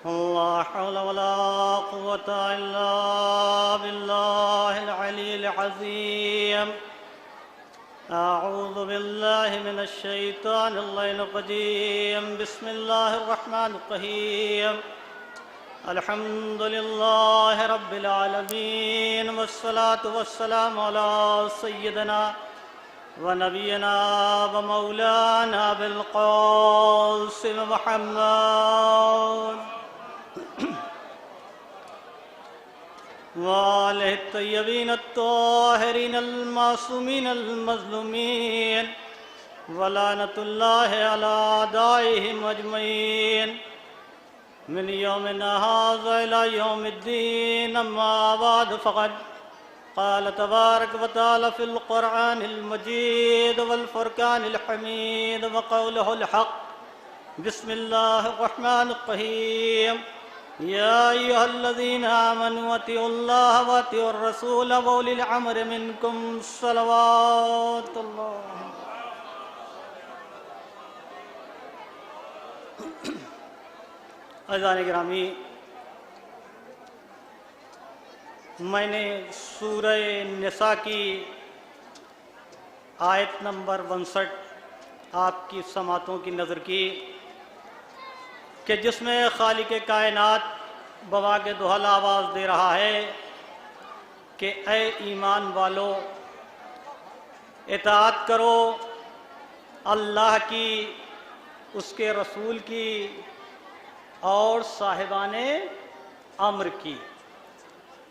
لا حول ولا قوة إلا بالله العلي العظيم. أعوذ بالله من الشيطان اللعين الرجيم. بسم الله الرحمن الرحيم. الحمد لله رب العالمين، والصلاة والسلام على سيدنا ونبينا ومولانا بالقاسم محمد وآله الطيبين الطاهرين المعصومين المظلومين، ولعنة الله على أعدائهم أجمعين من يومنا هذا إلى يوم الدين. أما بعد، فقد قال تبارك وتعالى في القرآن المجيد والفرقان الحميد وقوله الحق. بسم الله الرحمن الرحيم. يا أيها الذين آمنوا أطيعوا الله وأطيعوا الرسول وأولي الأمر منكم. صلوات الله. عزیزان گرامی، میں نے سورہ نساء کی آیت نمبر 59 آپ کی سماعتوں کی نظر کی کہ جس میں خالق کائنات بوا کے دوہلا آواز دے رہا ہے کہ اے ایمان والو، اطاعت کرو اللہ کی، اس کے رسول کی اور صاحبان امر کی۔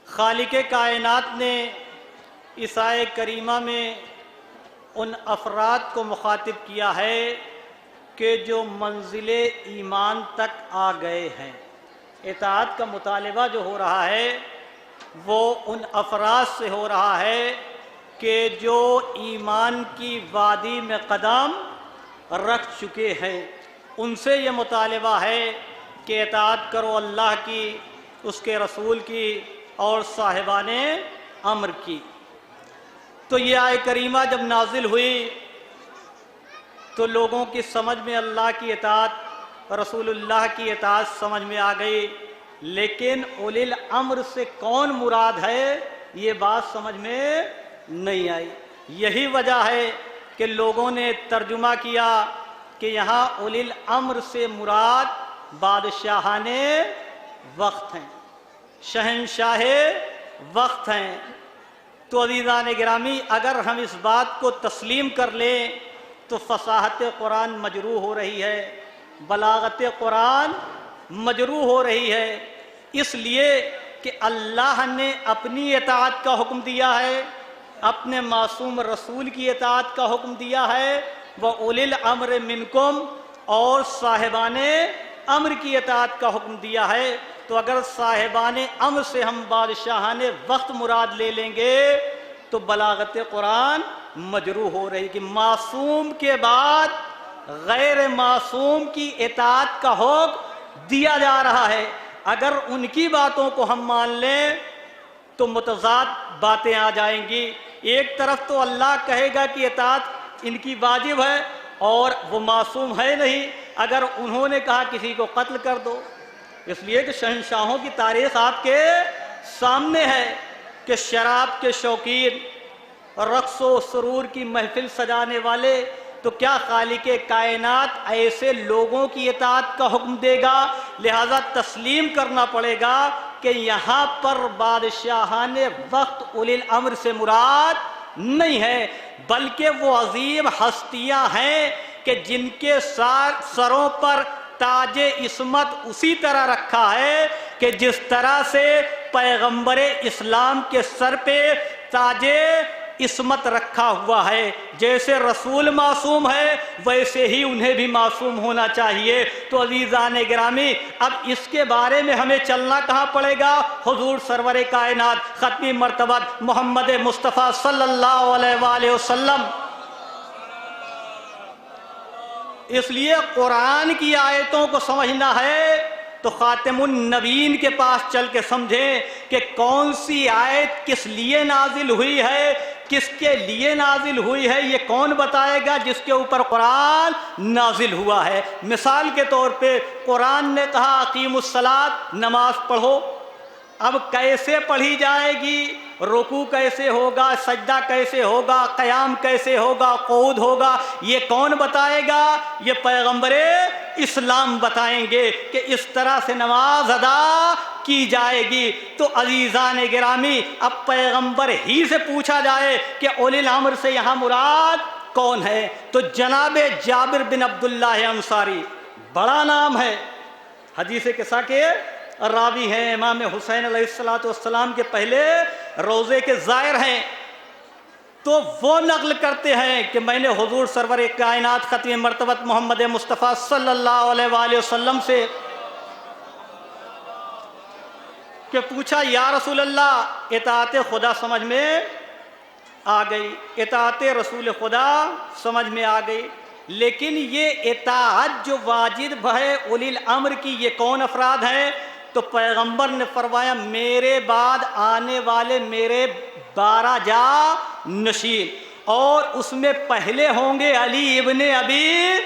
خالق کائنات نے اس آیت کریمہ میں ان افراد کو مخاطب کیا ہے کہ جو منزل ایمان تک آ گئے ہیں۔ اطاعت کا مطالبہ جو ہو رہا ہے وہ ان افراد سے ہو رہا ہے کہ جو ایمان کی وادی میں قدم رکھ چکے ہیں۔ ان سے یہ مطالبہ ہے کہ اطاعت کرو اللہ کی، اس کے رسول کی اور صاحبان امر کی۔ تو یہ آیت کریمہ جب نازل ہوئی تو لوگوں کی سمجھ میں اللہ کی اطاعت، رسول اللہ کی اطاعت سمجھ میں آ گئی، لیکن اولی الامر سے کون مراد ہے یہ بات سمجھ میں نہیں آئی۔ یہی وجہ ہے کہ لوگوں نے ترجمہ کیا کہ یہاں اولی الامر سے مراد بادشاہان وقت ہیں، شہنشاہ وقت ہیں۔ تو عزیزان گرامی، اگر ہم اس بات کو تسلیم کر لیں تو فصاحت قرآن مجروح ہو رہی ہے، بلاغت قرآن مجروح ہو رہی ہے، اس لیے کہ اللہ نے اپنی اطاعت کا حکم دیا ہے، اپنے معصوم رسول کی اطاعت کا حکم دیا ہے، وَأُولِي الْأَمْرِ مِنْكُمْ، اور صاحبان امر کی اطاعت کا حکم دیا ہے۔ تو اگر صاحبان امر سے ہم بادشاہان وقت مراد لے لیں گے تو بلاغت قرآن مجروح ہو رہی کہ معصوم کے بعد غیر معصوم کی اطاعت کا حکم دیا جا رہا ہے۔ اگر ان کی باتوں کو ہم مان لیں تو متضاد باتیں آ جائیں گی۔ ایک طرف تو اللہ کہے گا کہ اطاعت ان کی واجب ہے اور وہ معصوم ہے نہیں، اگر انہوں نے کہا کسی کو قتل کر دو، اس لیے کہ شہنشاہوں کی تاریخ آپ کے سامنے ہے کہ شراب کے شوقین، رقص و سرور کی محفل سجانے والے، تو کیا خالق کائنات ایسے لوگوں کی اطاعت کا حکم دے گا؟ لہذا تسلیم کرنا پڑے گا کہ یہاں پر بادشاہان وقت اولی الامر سے مراد نہیں ہے، بلکہ وہ عظیم ہستیاں ہیں کہ جن کے سروں پر تاج عصمت اسی طرح رکھا ہے کہ جس طرح سے پیغمبر اسلام کے سر پہ تاج عصمت رکھا ہوا ہے۔ جیسے رسول معصوم ہے ویسے ہی انہیں بھی معصوم ہونا چاہیے۔ تو عزیزان گرامی، اب اس کے بارے میں ہمیں چلنا کہاں پڑے گا؟ حضور سرور کائنات ختمی مرتبت محمد مصطفیٰ صلی اللہ علیہ وآلہ وسلم۔ اس لیے قرآن کی آیتوں کو سمجھنا ہے تو خاتم النبیین کے پاس چل کے سمجھیں کہ کون سی آیت کس لیے نازل ہوئی ہے، کس کے لیے نازل ہوئی ہے یہ کون بتائے گا جس کے اوپر قرآن نازل ہوا ہے۔ مثال کے طور پہ قرآن نے کہا اقیموا الصلاۃ، نماز پڑھو، اب کیسے پڑھی جائے گی، رکوع کیسے ہوگا، سجدہ کیسے ہوگا، قیام کیسے ہوگا، قعود ہوگا، یہ کون بتائے گا؟ یہ پیغمبر اسلام بتائیں گے کہ اس طرح سے نماز ادا کی جائے گی۔ تو عزیزان گرامی، اب پیغمبر ہی سے پوچھا جائے کہ اولی الامر سے یہاں مراد کون ہے، تو جناب جابر بن عبداللہ انصاری، بڑا نام ہے، حدیث قصہ کے راوی ہیں، امام حسین علیہ السلام کے پہلے روزے کے زائر ہیں، تو وہ نقل کرتے ہیں کہ میں نے حضور سرور کائنات ختم مرتبت محمد مصطفیٰ صلی اللہ علیہ وآلہ وسلم سے کہ پوچھا یا رسول اللہ اطاعت خدا سمجھ میں آ گئی، اطاعت رسول خدا سمجھ میں آ گئی، لیکن یہ اطاعت جو واجب ہے اولی الامر کی یہ کون افراد ہیں؟ تو پیغمبر نے فرمایا میرے بعد آنے والے میرے 12 جانشین، اور اس میں پہلے ہوں گے علی ابن ابی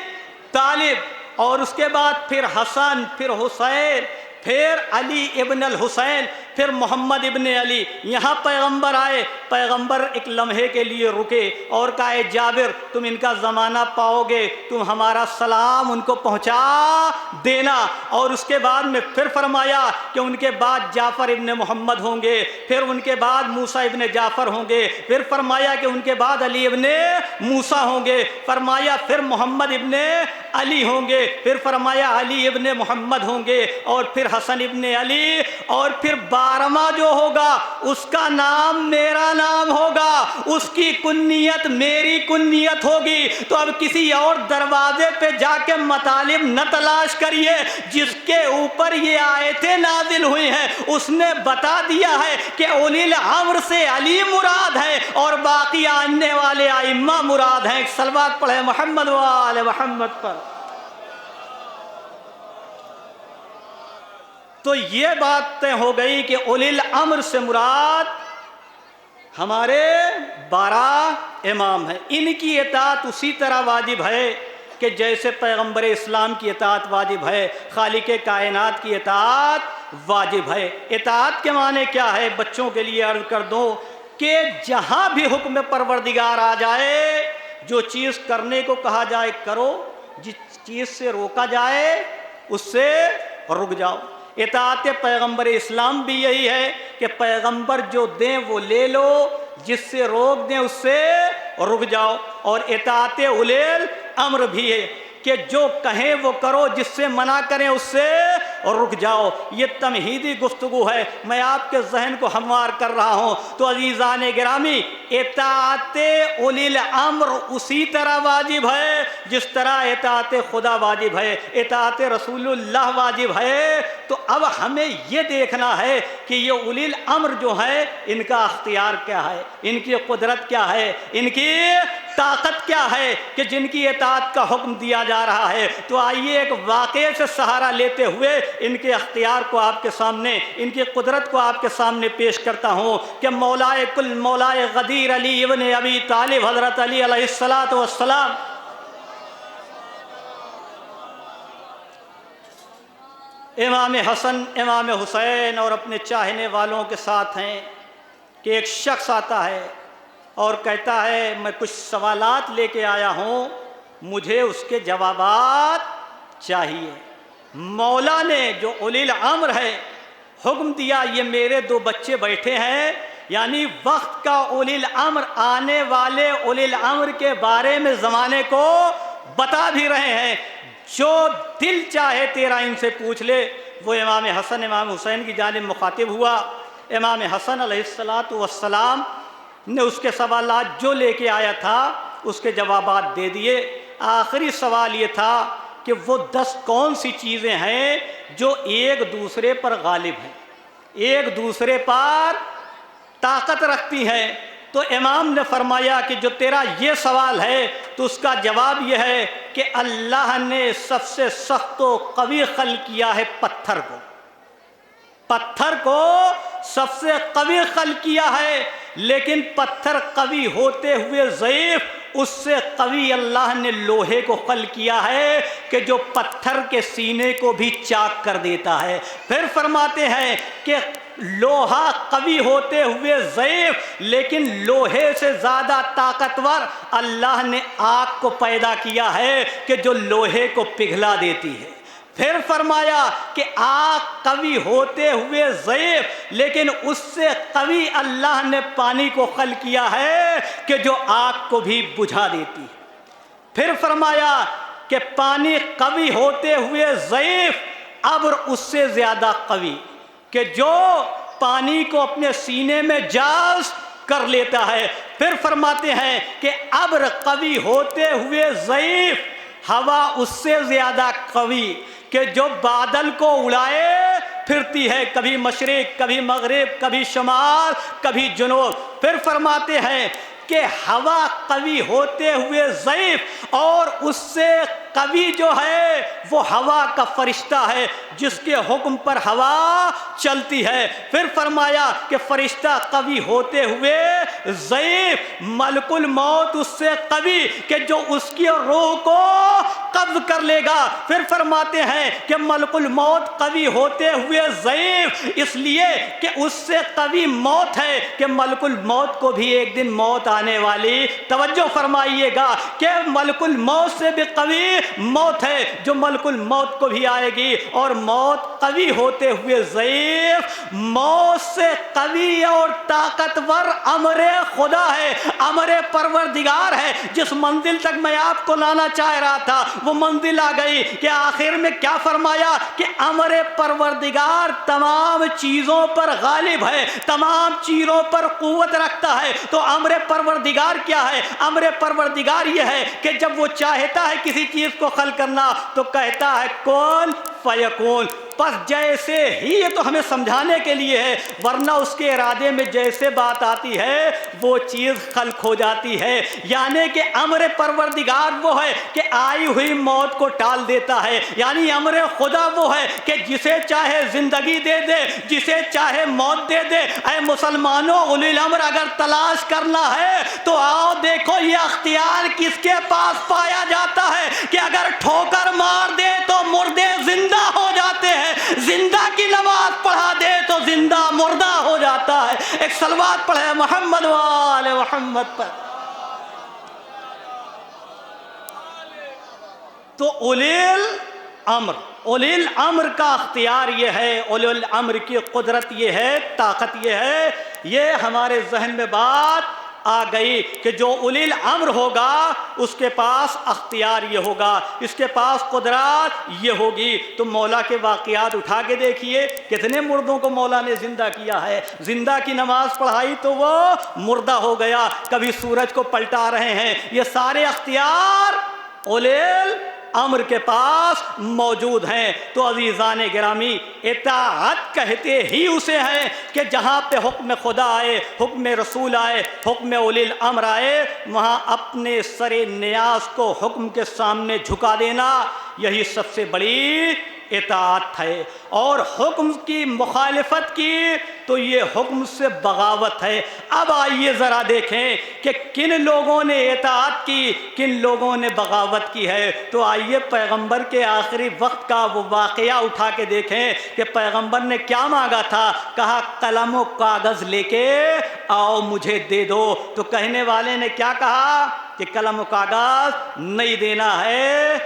طالب، اور اس کے بعد پھر حسن، پھر حسین، پھر علی ابن الحسین، پھر محمد ابن علی۔ یہاں پیغمبر آئے، پیغمبر ایک لمحے کے لیے رکے اور کہا اے جابر تم ان کا زمانہ پاؤ گے، تم ہمارا سلام ان کو پہنچا دینا، اور اس کے بعد میں پھر فرمایا کہ ان کے بعد جعفر ابن محمد ہوں گے، پھر ان کے بعد موسیٰ ابن جعفر ہوں گے، پھر فرمایا کہ ان کے بعد علی ابن موسیٰ ہوں گے، فرمایا پھر محمد ابن علی ہوں گے، پھر فرمایا علی ابن محمد ہوں گے، اور پھر حسن ابن علی، اور پھر 12واں جو ہوگا اس کا نام میرا نام ہوگا، اس کی کنیت میری کنیت ہوگی۔ تو اب کسی اور دروازے پہ جا کے مطالب نہ تلاش کریے، جس کے اوپر یہ آیتیں نازل ہوئی ہیں اس نے بتا دیا ہے کہ اولی الامر سے علی مراد ہے اور باقی آنے والے ائمہ مراد ہیں۔ صلوات پڑھیں محمد و آل محمد پر۔ تو یہ باتیں ہو گئی کہ اولی الامر سے مراد ہمارے 12 امام ہیں، ان کی اطاعت اسی طرح واجب ہے کہ جیسے پیغمبر اسلام کی اطاعت واجب ہے، خالق کائنات کی اطاعت واجب ہے۔ اطاعت کے معنی کیا ہے بچوں کے لیے عرض کر دوں کہ جہاں بھی حکم پروردگار آ جائے، جو چیز کرنے کو کہا جائے کرو، جس چیز سے روکا جائے اس سے رک جاؤ۔ اطاعت پیغمبر اسلام بھی یہی ہے کہ پیغمبر جو دیں وہ لے لو، جس سے روک دیں اس سے رک جاؤ، اور اطاعت اولی الامر بھی ہے کہ جو کہیں وہ کرو، جس سے منع کریں اس سے رک جاؤ۔ یہ تمہیدی گفتگو ہے، میں آپ کے ذہن کو ہموار کر رہا ہوں۔ تو عزیزان گرامی، اطاعت اولی الامر اسی طرح واجب ہے جس طرح اطاعت خدا واجب ہے، اطاعت رسول اللہ واجب ہے۔ تو اب ہمیں یہ دیکھنا ہے کہ یہ اولی الامر جو ہے ان کا اختیار کیا ہے، ان کی قدرت کیا ہے، ان کی طاقت کیا ہے کہ جن کی اطاعت کا حکم دیا جا رہا ہے۔ تو آئیے ایک واقعے سے سہارا لیتے ہوئے ان کے اختیار کو آپ کے سامنے، ان کی قدرت کو آپ کے سامنے پیش کرتا ہوں کہ مولائے کل مولائے غدیر علی ابن ابی طالب حضرت علی علیہ السلام امام حسن امام حسین اور اپنے چاہنے والوں کے ساتھ ہیں کہ ایک شخص آتا ہے اور کہتا ہے میں کچھ سوالات لے کے آیا ہوں، مجھے اس کے جوابات چاہیے۔ مولا نے جو اولی الامر ہے حکم دیا، یہ میرے 2 بچے بیٹھے ہیں، یعنی وقت کا اولی الامر، آنے والے اولی الامر کے بارے میں زمانے کو بتا بھی رہے ہیں، جو دل چاہے تیرا ان سے پوچھ لے۔ وہ امام حسن امام حسین کی جانب مخاطب ہوا، امام حسن علیہ السلام نے اس کے سوالات جو لے کے آیا تھا اس کے جوابات دے دیے۔ آخری سوال یہ تھا کہ وہ 10 کون سی چیزیں ہیں جو ایک دوسرے پر غالب ہیں، ایک دوسرے پر طاقت رکھتی ہیں۔ تو امام نے فرمایا کہ جو تیرا یہ سوال ہے تو اس کا جواب یہ ہے کہ اللہ نے سب سے سخت و قوی خلق کیا ہے پتھر کو، پتھر کو سب سے قوی خلق کیا ہے، لیکن پتھر قوی ہوتے ہوئے ضعیف، اس سے قوی اللہ نے لوہے کو خلق کیا ہے کہ جو پتھر کے سینے کو بھی چاک کر دیتا ہے۔ پھر فرماتے ہیں کہ لوہا قوی ہوتے ہوئے ضعیف، لیکن لوہے سے زیادہ طاقتور اللہ نے آگ کو پیدا کیا ہے کہ جو لوہے کو پگھلا دیتی ہے۔ پھر فرمایا کہ آگ قوی ہوتے ہوئے ضعیف، لیکن اس سے قوی اللہ نے پانی کو خلق کیا ہے کہ جو آگ کو بھی بجھا دیتی ہے۔ پھر فرمایا کہ پانی قوی ہوتے ہوئے ضعیف، ابر اس سے زیادہ قوی کہ جو پانی کو اپنے سینے میں جذب کر لیتا ہے۔ پھر فرماتے ہیں کہ ابر قوی ہوتے ہوئے ضعیف، ہوا اس سے زیادہ قوی کہ جو بادل کو اڑائے پھرتی ہے، کبھی مشرق، کبھی مغرب، کبھی شمال، کبھی جنوب۔ پھر فرماتے ہیں کہ ہوا قوی ہوتے ہوئے ضعیف، اور اس سے قوی جو ہے وہ ہوا کا فرشتہ ہے جس کے حکم پر ہوا چلتی ہے۔ پھر فرمایا کہ فرشتہ قوی ہوتے ہوئے ضعیف، ملک الموت اس سے قوی کہ جو اس کی روح کو قبض کر لے گا۔ پھر فرماتے ہیں کہ ملک الموت قوی ہوتے ہوئے ضعیف، اس لیے کہ اس سے قوی موت ہے کہ ملک الموت کو بھی ایک دن موت آنے والی۔ توجہ فرمائیے گا کہ ملک الموت سے بھی قوی موت ہے جو ملک الموت کو بھی آئے گی، اور موت قوی ہوتے ہوئے ضعیف، موت سے قوی اور طاقتور امر خدا ہے، امر پروردگار ہے۔ جس منزل تک میں آپ کو لانا چاہ رہا تھا وہ منزل آ گئی کہ آخر میں کیا فرمایا کہ امر پروردگار تمام چیزوں پر غالب ہے، تمام چیزوں پر قوت رکھتا ہے۔ تو امر پروردگار کیا ہے؟ امر پروردگار یہ ہے کہ جب وہ چاہتا ہے کسی چیز کو خلق کرنا تو کہتا ہے کون فیکون۔ پس جیسے ہی، یہ تو ہمیں سمجھانے کے لیے ہے، ورنہ اس کے ارادے میں جیسے بات آتی ہے وہ چیز خلق ہو جاتی ہے۔ یعنی کہ امر پروردگار وہ ہے کہ آئی ہوئی موت کو ٹال دیتا ہے، یعنی امر خدا وہ ہے کہ جسے چاہے زندگی دے دے، جسے چاہے موت دے دے۔ اے مسلمانوں، اولی الامر اگر تلاش کرنا ہے تو آؤ دیکھو یہ اختیار کس کے پاس پایا جاتا ہے کہ اگر ٹھوکر مار دے تو مردے زندہ ہو جاتے ہیں، زندہ کی نماز پڑھا دے تو زندہ مردہ ہو جاتا ہے۔ ایک صلوات پڑھے محمد وآل محمد پر۔ تو اولی الامر کا اختیار یہ ہے، اولی الامر کی قدرت یہ ہے، طاقت یہ ہے۔ یہ ہمارے ذہن میں بات آ گئی کہ جو اولی الامر ہوگا اس کے پاس اختیار یہ ہوگا، اس کے پاس قدرت یہ ہوگی۔ تو مولا کے واقعات اٹھا کے دیکھیے، کتنے مردوں کو مولا نے زندہ کیا ہے۔ زندہ کی نماز پڑھائی تو وہ مردہ ہو گیا، کبھی سورج کو پلٹا رہے ہیں۔ یہ سارے اختیار اولی الامر کے پاس موجود ہیں۔ تو عزیزان گرامی، اطاعت کہتے ہی اسے ہیں کہ جہاں پہ حکم خدا آئے، حکم رسول آئے، حکم اولی الامر آئے، وہاں اپنے سر نیاز کو حکم کے سامنے جھکا دینا، یہی سب سے بڑی اطاعت ہے۔ اور حکم کی مخالفت کی تو یہ حکم سے بغاوت ہے۔ اب آئیے ذرا دیکھیں کہ کن لوگوں نے اطاعت کی، کن لوگوں نے بغاوت کی ہے۔ تو آئیے پیغمبر کے آخری وقت کا وہ واقعہ اٹھا کے دیکھیں کہ پیغمبر نے کیا مانگا تھا۔ کہا قلم و کاغذ لے کے آؤ مجھے دے دو۔ تو کہنے والے نے کیا کہا کہ قلم و کاغذ نہیں دینا ہے،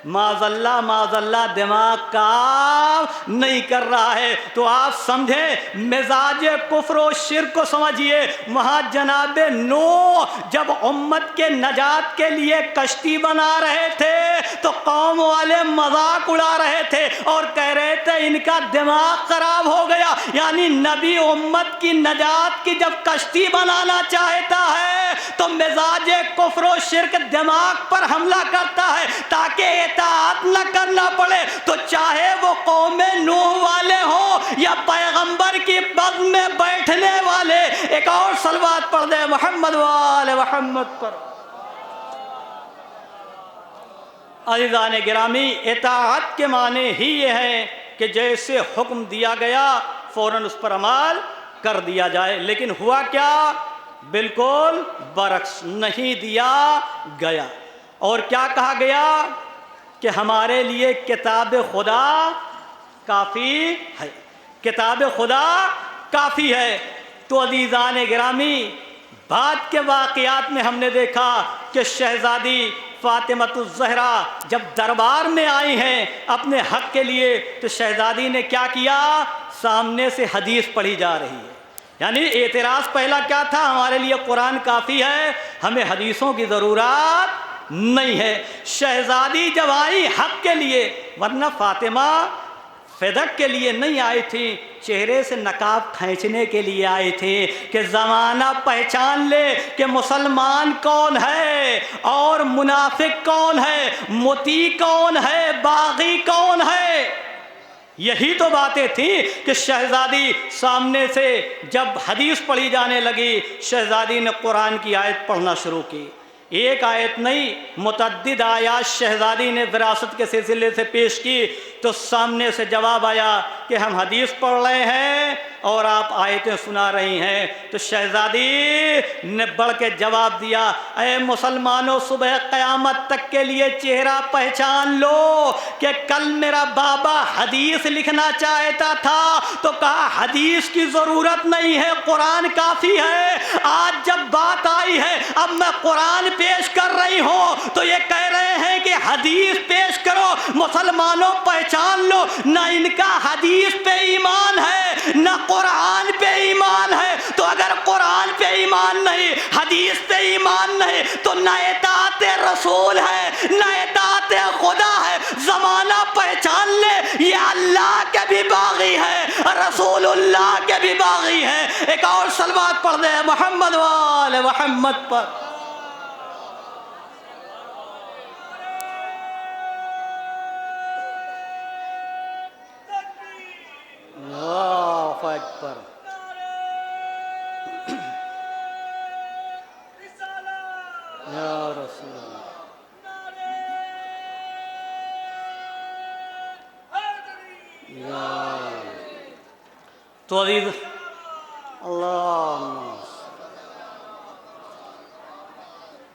معاذ اللہ دماغ کام نہیں کر رہا ہے۔ تو آپ سمجھیں مزاج کفر و شرک کو سمجھیے۔ وہاں جناب نوح جب امت کے نجات کے لیے کشتی بنا رہے تھے تو قوم والے مذاق اڑا رہے تھے اور کہہ رہے تھے ان کا دماغ خراب ہو گیا۔ یعنی نبی امت کی نجات کی جب کشتی بنانا چاہتا ہے تو مزاج کفر و شرک دماغ پر حملہ کرتا ہے تاکہ اطاعت نہ کرنا پڑے۔ تو چاہے وہ قوم نوح والے ہوں یا پیغمبر کی بد میں بیٹھنے والے، ایک اور صلوات پڑھ دے محمد وآل محمد پر۔ عزیزان گرامی، اطاعت کے معنی ہی یہ ہے کہ جیسے حکم دیا گیا فوراً اس پر عمل کر دیا جائے، لیکن ہوا کیا؟ بالکل برعکس، نہیں دیا گیا۔ اور کیا کہا گیا؟ کہ ہمارے لیے کتاب خدا کافی ہے، کتاب خدا کافی ہے۔ تو عزیزان گرامی، بعد کے واقعات میں ہم نے دیکھا کہ شہزادی فاطمۃ الزہرا جب دربار میں آئی ہیں اپنے حق کے لیے، تو شہزادی نے کیا کیا؟ سامنے سے حدیث پڑھی جا رہی ہے، یعنی اعتراض پہلا کیا تھا؟ ہمارے لیے قرآن کافی ہے، ہمیں حدیثوں کی ضرورت نہیں ہے۔ شہزادی جب آئی حق کے لیے، ورنہ فاطمہ فدق کے لیے نہیں آئی تھی، چہرے سے نقاب کھینچنے کے لیے آئی تھی کہ زمانہ پہچان لے کہ مسلمان کون ہے اور منافق کون ہے، مطیع کون ہے، باغی کون ہے۔ یہی تو باتیں تھیں کہ شہزادی سامنے سے جب حدیث پڑھی جانے لگی، شہزادی نے قرآن کی آیت پڑھنا شروع کی۔ ایک آیت نہیں، متعدد آیات شہزادی نے وراثت کے سلسلے سے پیش کی، تو سامنے سے جواب آیا کہ ہم حدیث پڑھ رہے ہیں اور آپ آیتیں سنا رہی ہیں۔ تو شہزادی نے بڑھ کے جواب دیا، اے مسلمانوں، صبح قیامت تک کے لیے چہرہ پہچان لو کہ کل میرا بابا حدیث لکھنا چاہتا تھا تو کہا حدیث کی ضرورت نہیں ہے، قرآن کافی ہے۔ آج جب بات آئی ہے، اب میں قرآن پیش کر رہی ہوں تو یہ کہہ رہے ہیں کہ حدیث پیش کرو۔ مسلمانوں پہچان لو، نہ ان کا حدیث پہ ایمان ہے نہ قرآن پہ ایمان ہے۔ تو اگر قرآن پہ ایمان نہیں، حدیث پہ ایمان نہیں، تو نہ اطاعت رسول ہے نہ اطاعت خدا ہے۔ زمانہ پہچان لے، یہ اللہ کے بھی باغی ہے، رسول اللہ کے بھی باغی ہے۔ ایک اور صلوات پڑھ دے محمد وآل محمد پر۔ اللہ اکبر۔ یا رسول اللہ۔ تو عزیز اللہ،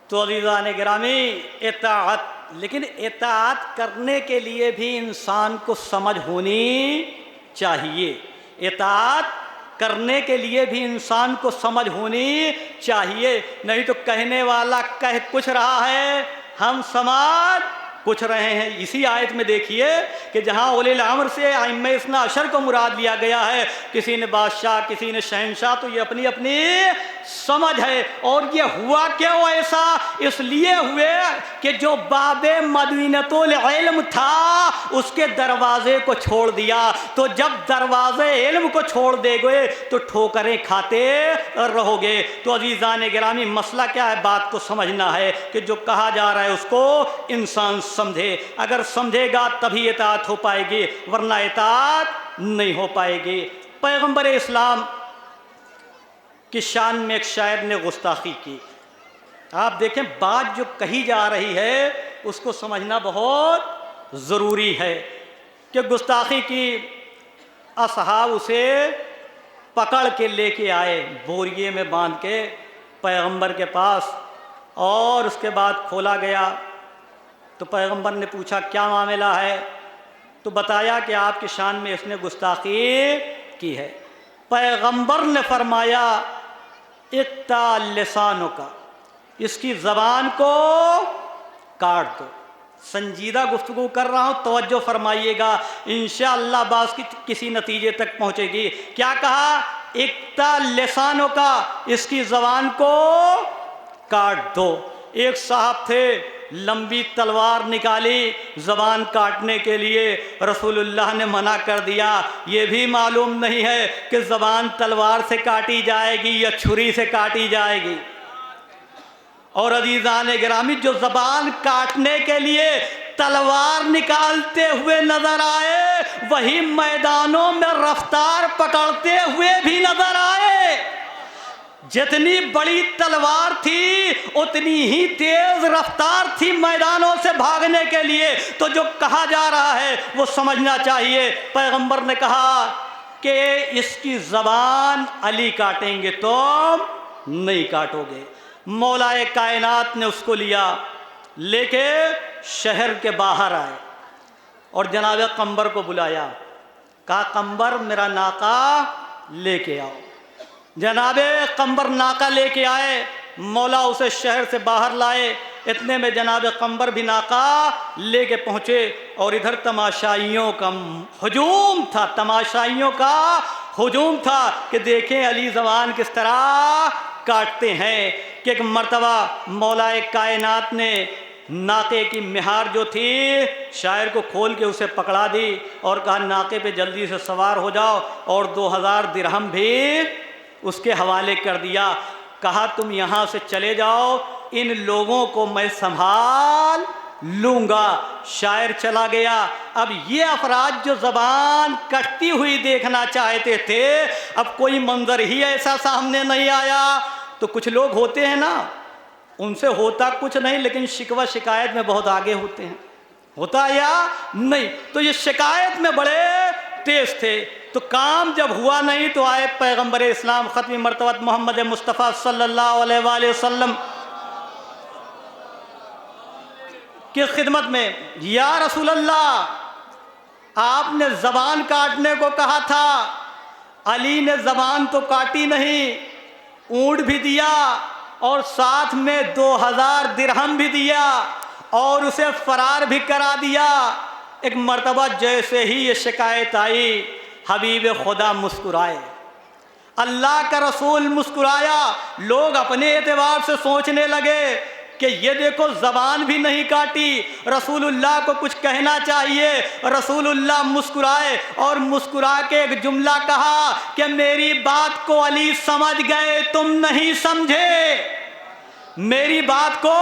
تو عزیزان گرامی، اطاعت، لیکن اطاعت کرنے کے لیے بھی انسان کو سمجھ ہونی چاہیے۔ اطاعت کرنے کے لیے بھی انسان کو سمجھ ہونی چاہیے، نہیں تو کہنے والا کہہ کچھ رہا ہے، ہم سمجھ کچھ رہے ہیں۔ اسی آیت میں دیکھیے کہ جہاں اولی الامر سے ائمہ اثنا عشر کو مراد لیا گیا ہے، کسی نے بادشاہ، کسی نے شہنشاہ، تو یہ اپنی اپنی سمجھ ہے۔ اور یہ ہوا کیوں ایسا؟ اس لیے ہوئے کہ جو باب مدینۃ العلم تھا اس کے دروازے کو چھوڑ دیا، تو جب دروازے علم کو چھوڑ دے گئے تو ٹھوکریں کھاتے رہو گے۔ تو عزیزان گرامی، مسئلہ کیا ہے؟ بات کو سمجھنا ہے کہ جو کہا جا رہا ہے اس کو انسان سمجھے۔ اگر سمجھے گا تبھی اطاعت ہو پائے گی، ورنہ اطاعت نہیں ہو پائے گی۔ پیغمبر اسلام کی شان میں ایک شاعر نے گستاخی کی۔ آپ دیکھیں، بات جو کہی جا رہی ہے اس کو سمجھنا بہت ضروری ہے کہ گستاخی کی۔ اصحاب اسے پکڑ کے لے کے آئے، بوریے میں باندھ کے پیغمبر کے پاس، اور اس کے بعد کھولا گیا تو پیغمبر نے پوچھا کیا معاملہ ہے؟ تو بتایا کہ آپ کی شان میں اس نے گستاخی کی ہے۔ پیغمبر نے فرمایا اقطع لسانوں کا، اس کی زبان کو کاٹ دو۔ سنجیدہ گفتگو کر رہا ہوں، توجہ فرمائیے گا، انشاءاللہ بات کسی نتیجے تک پہنچے گی۔ کیا کہا؟ اقطع لسانوں کا، اس کی زبان کو کاٹ دو۔ ایک صاحب تھے، لمبی تلوار نکالی زبان کاٹنے کے لیے، رسول اللہ نے منع کر دیا۔ یہ بھی معلوم نہیں ہے کہ زبان تلوار سے کاٹی جائے گی یا چھری سے کاٹی جائے گی۔ اور عزیزان گرامی، جو زبان کاٹنے کے لیے تلوار نکالتے ہوئے نظر آئے، وہی میدانوں میں رفتار پکڑتے ہوئے بھی نظر آئے۔ جتنی بڑی تلوار تھی اتنی ہی تیز رفتار تھی میدانوں سے بھاگنے کے لیے۔ تو جو کہا جا رہا ہے وہ سمجھنا چاہیے۔ پیغمبر نے کہا کہ اس کی زبان علی کاٹیں گے تم نہیں کاٹو گے۔ مولا کائنات نے اس کو لیا، لے کے شہر کے باہر آئے اور جناب قمبر کو بلایا، کہا قمبر میرا ناقہ لے کے آؤ۔ جناب قمبر ناقہ لے کے آئے، مولا اسے شہر سے باہر لائے۔ اتنے میں جناب قمبر بھی ناقہ لے کے پہنچے اور ادھر تماشائیوں کا ہجوم تھا، تماشائیوں کا ہجوم تھا کہ دیکھیں علی زبان کس طرح کاٹتے ہیں۔ کہ ایک مرتبہ مولا کائنات نے ناقے کی مہار جو تھی شاعر کو کھول کے اسے پکڑا دی اور کہا ناقے پہ جلدی سے سوار ہو جاؤ، اور 2000 درہم بھی اس کے حوالے کر دیا۔ کہا تم یہاں سے چلے جاؤ، ان لوگوں کو میں سنبھال لوں گا۔ شاعر چلا گیا۔ اب یہ افراد جو زبان کٹتی ہوئی دیکھنا چاہتے تھے، اب کوئی منظر ہی ایسا سامنے نہیں آیا۔ تو کچھ لوگ ہوتے ہیں نا، ان سے ہوتا کچھ نہیں لیکن شکوہ شکایت میں بہت آگے ہوتے ہیں، ہوتا یا نہیں؟ تو یہ شکایت میں بڑے تیز تھے۔ تو کام جب ہوا نہیں تو آئے پیغمبر اسلام ختم مرتبہ محمد مصطفیٰ صلی اللہ علیہ وآلہ وسلم کی خدمت میں، یا رسول اللہ آپ نے زبان کاٹنے کو کہا تھا، علی نے زبان تو کاٹی نہیں، اونٹ بھی دیا اور ساتھ میں 2000 درہم بھی دیا اور اسے فرار بھی کرا دیا۔ ایک مرتبہ جیسے ہی یہ شکایت آئی، حبیب خدا مسکرائے، اللہ کا رسول مسکرایا۔ لوگ اپنے اعتبار سے سوچنے لگے کہ یہ دیکھو زبان بھی نہیں کاٹی، رسول اللہ کو کچھ کہنا چاہیے۔ رسول اللہ مسکرائے اور مسکرا کے ایک جملہ کہا کہ میری بات کو علی سمجھ گئے، تم نہیں سمجھے۔ میری بات کو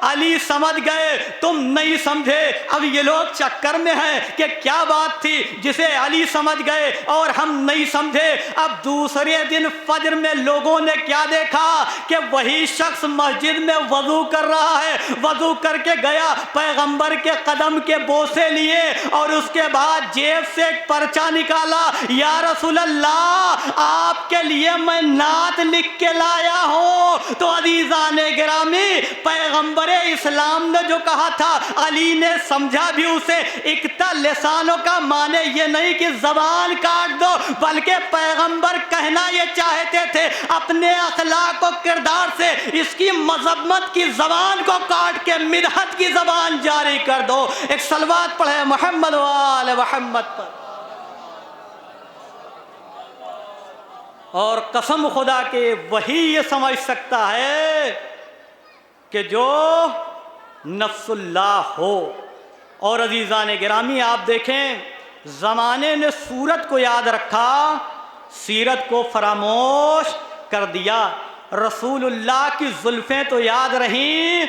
علی سمجھ گئے، تم نہیں سمجھے۔ اب یہ لوگ چکر میں ہیں کہ کیا بات تھی جسے علی سمجھ گئے اور ہم نہیں سمجھے۔ اب دوسرے دن فجر میں لوگوں نے کیا دیکھا کہ وہی شخص مسجد میں وضو کر رہا ہے، وضو کر کے گیا، پیغمبر کے قدم کے بوسے لیے اور اس کے بعد جیب سے ایک پرچہ نکالا، یا رسول اللہ آپ کے لیے میں نعت لکھ کے لایا ہوں۔ تو عزیزان گرامی، پیغمبر اسلام نے جو کہا تھا علی نے سمجھا بھی اسے۔ اکتا لسانوں کا معنی یہ نہیں کہ زبان کاٹ دو، بلکہ پیغمبر کہنا یہ چاہتے تھے اپنے اخلاق و کردار سے اس کی مذمت کی زبان کو کاٹ کے مدحت کی زبان جاری کر دو۔ ایک صلوات پڑھے محمد و آل محمد پر۔ اور قسم خدا کے وہی یہ سمجھ سکتا ہے کہ جو نفس اللہ ہو۔ اور عزیزان گرامی آپ دیکھیں، زمانے نے صورت کو یاد رکھا، سیرت کو فراموش کر دیا۔ رسول اللہ کی زلفیں تو یاد رہیں،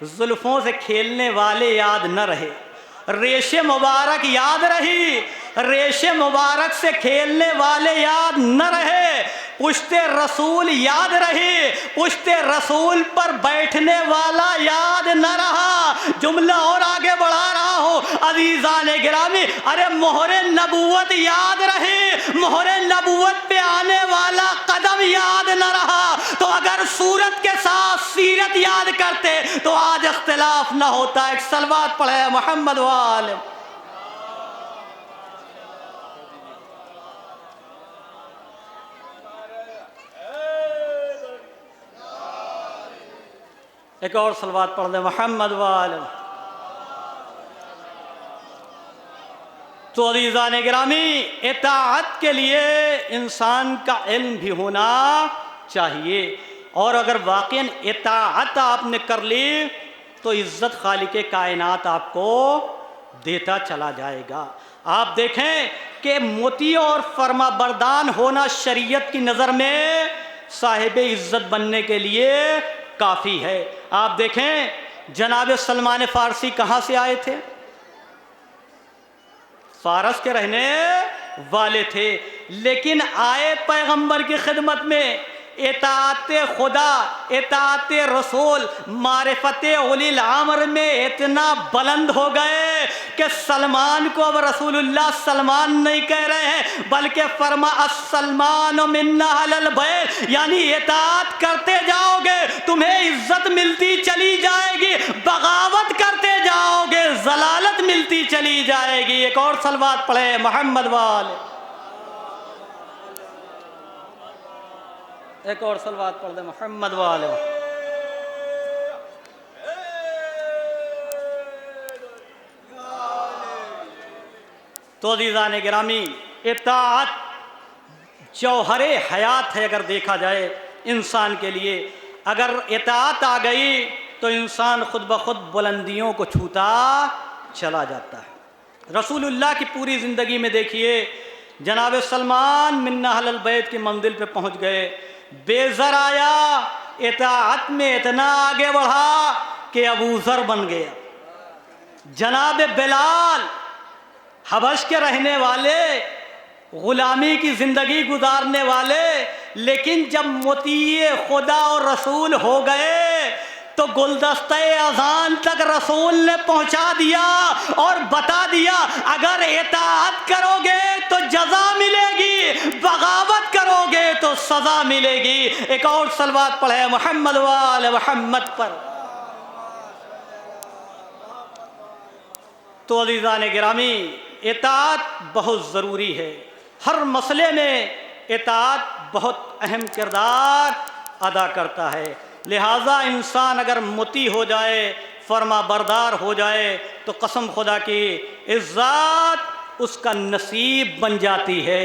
زلفوں سے کھیلنے والے یاد نہ رہے۔ ریش مبارک یاد رہی، ریش مبارک سے کھیلنے والے یاد نہ رہے۔ پشت رسول یاد رہی، پشت رسول پر بیٹھنے والا یاد نہ رہا۔ جملہ اور آگے بڑھا رہا ہوں عزیزان گرامی، ارے مہر نبوت یاد رہی، مہر نبوت پہ آنے والا قدم یاد نہ رہا۔ تو اگر صورت کے ساتھ سیرت یاد کرتے تو آج اختلاف نہ ہوتا۔ ایک صلوات پڑھے محمد و آل۔ ایک اور صلوات پڑھ دیں محمد و آل۔ تو عزیزان گرامی، اطاعت کے لیے انسان کا علم بھی ہونا چاہیے، اور اگر واقعاً اطاعت آپ نے کر لی تو عزت خالق کائنات آپ کو دیتا چلا جائے گا۔ آپ دیکھیں کہ مطیع اور فرما بردار ہونا شریعت کی نظر میں صاحب عزت بننے کے لیے کافی ہے۔ آپ دیکھیں جناب سلمان فارسی کہاں سے آئے تھے؟ فارس کے رہنے والے تھے، لیکن آئے پیغمبر کی خدمت میں اطاعت خدا، اطاعت رسول، معرفت اولی الامر میں اتنا بلند ہو گئے کہ سلمان کو اب رسول اللہ سلمان نہیں کہہ رہے ہیں، بلکہ فرما السلمان منا اہل البیت، یعنی اطاعت کرتے جاؤ گے تمہیں عزت ملتی چلی جائے گی، بغاوت کرتے جاؤ گے ضلالت ملتی چلی جائے گی۔ ایک اور صلوات پڑھے محمد والے، ایک اور صلوات پڑھ دے محمد والے۔ تو عزیزان گرامی، اطاعت جوہر حیات ہے اگر دیکھا جائے انسان کے لیے۔ اگر اطاعت آ گئی تو انسان خود بخود بلندیوں کو چھوتا چلا جاتا ہے۔ رسول اللہ کی پوری زندگی میں دیکھیے، جناب سلمان من اہل البیت کی منزل پہ پہنچ گئے، بے زر آیا، اطاعت میں اتنا آگے بڑھا کہ ابو ذر بن گیا۔ جناب بلال حبش کے رہنے والے، غلامی کی زندگی گزارنے والے، لیکن جب مطیع خدا اور رسول ہو گئے تو گلدستہ اذان تک رسول نے پہنچا دیا اور بتا دیا اگر اطاعت کرو گے تو جزا ملے گی، بغاوت کرو گے تو سزا ملے گی۔ ایک اور صلوات پڑھے محمد وآل محمد پر۔ تو عزیزان گرامی، اطاعت بہت ضروری ہے، ہر مسئلے میں اطاعت بہت اہم کردار ادا کرتا ہے۔ لہٰذا انسان اگر مطیع ہو جائے، فرما بردار ہو جائے تو قسم خدا کی عزت اس کا نصیب بن جاتی ہے۔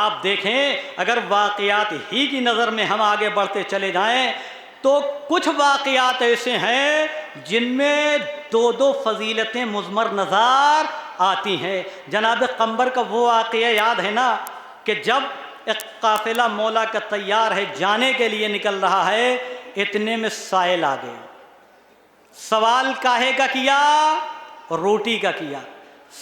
آپ دیکھیں، اگر واقعات ہی کی نظر میں ہم آگے بڑھتے چلے جائیں تو کچھ واقعات ایسے ہیں جن میں دو دو فضیلتیں مضمر نظر آتی ہیں۔ جناب قمبر کا وہ واقعہ یاد ہے نا کہ جب ایک قافلہ مولا کا تیار ہے جانے کے لیے نکل رہا ہے، اتنے میں سائل آ گئے۔ سوال کاہے کا کیا؟ روٹی کا کیا۔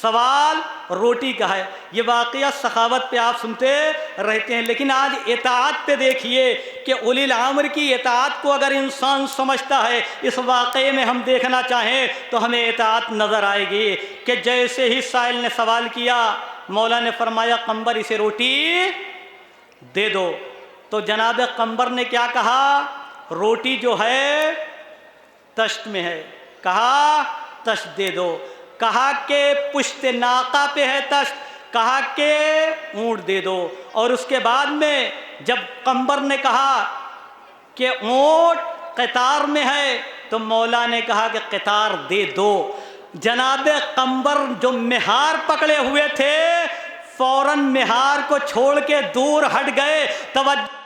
سوال روٹی کا ہے۔ یہ واقعہ سخاوت پہ آپ سنتے رہتے ہیں، لیکن آج اطاعت پہ دیکھیے کہ اولی الامر کی اطاعت کو اگر انسان سمجھتا ہے، اس واقعے میں ہم دیکھنا چاہیں تو ہمیں اطاعت نظر آئے گی کہ جیسے ہی سائل نے سوال کیا، مولا نے فرمایا قمبر اسے روٹی دے دو۔ تو جناب قمبر نے کیا کہا؟ روٹی جو ہے تشت میں ہے۔ کہا تشت دے دو۔ کہا کہ پشت ناقہ پہ ہے تشت۔ کہا کہ اونٹ دے دو۔ اور اس کے بعد میں جب قمبر نے کہا کہ اونٹ قطار میں ہے تو مولا نے کہا کہ قطار دے دو۔ جناب قمبر جو مہار پکڑے ہوئے تھے فوراً مہار کو چھوڑ کے دور ہٹ گئے۔ توجہ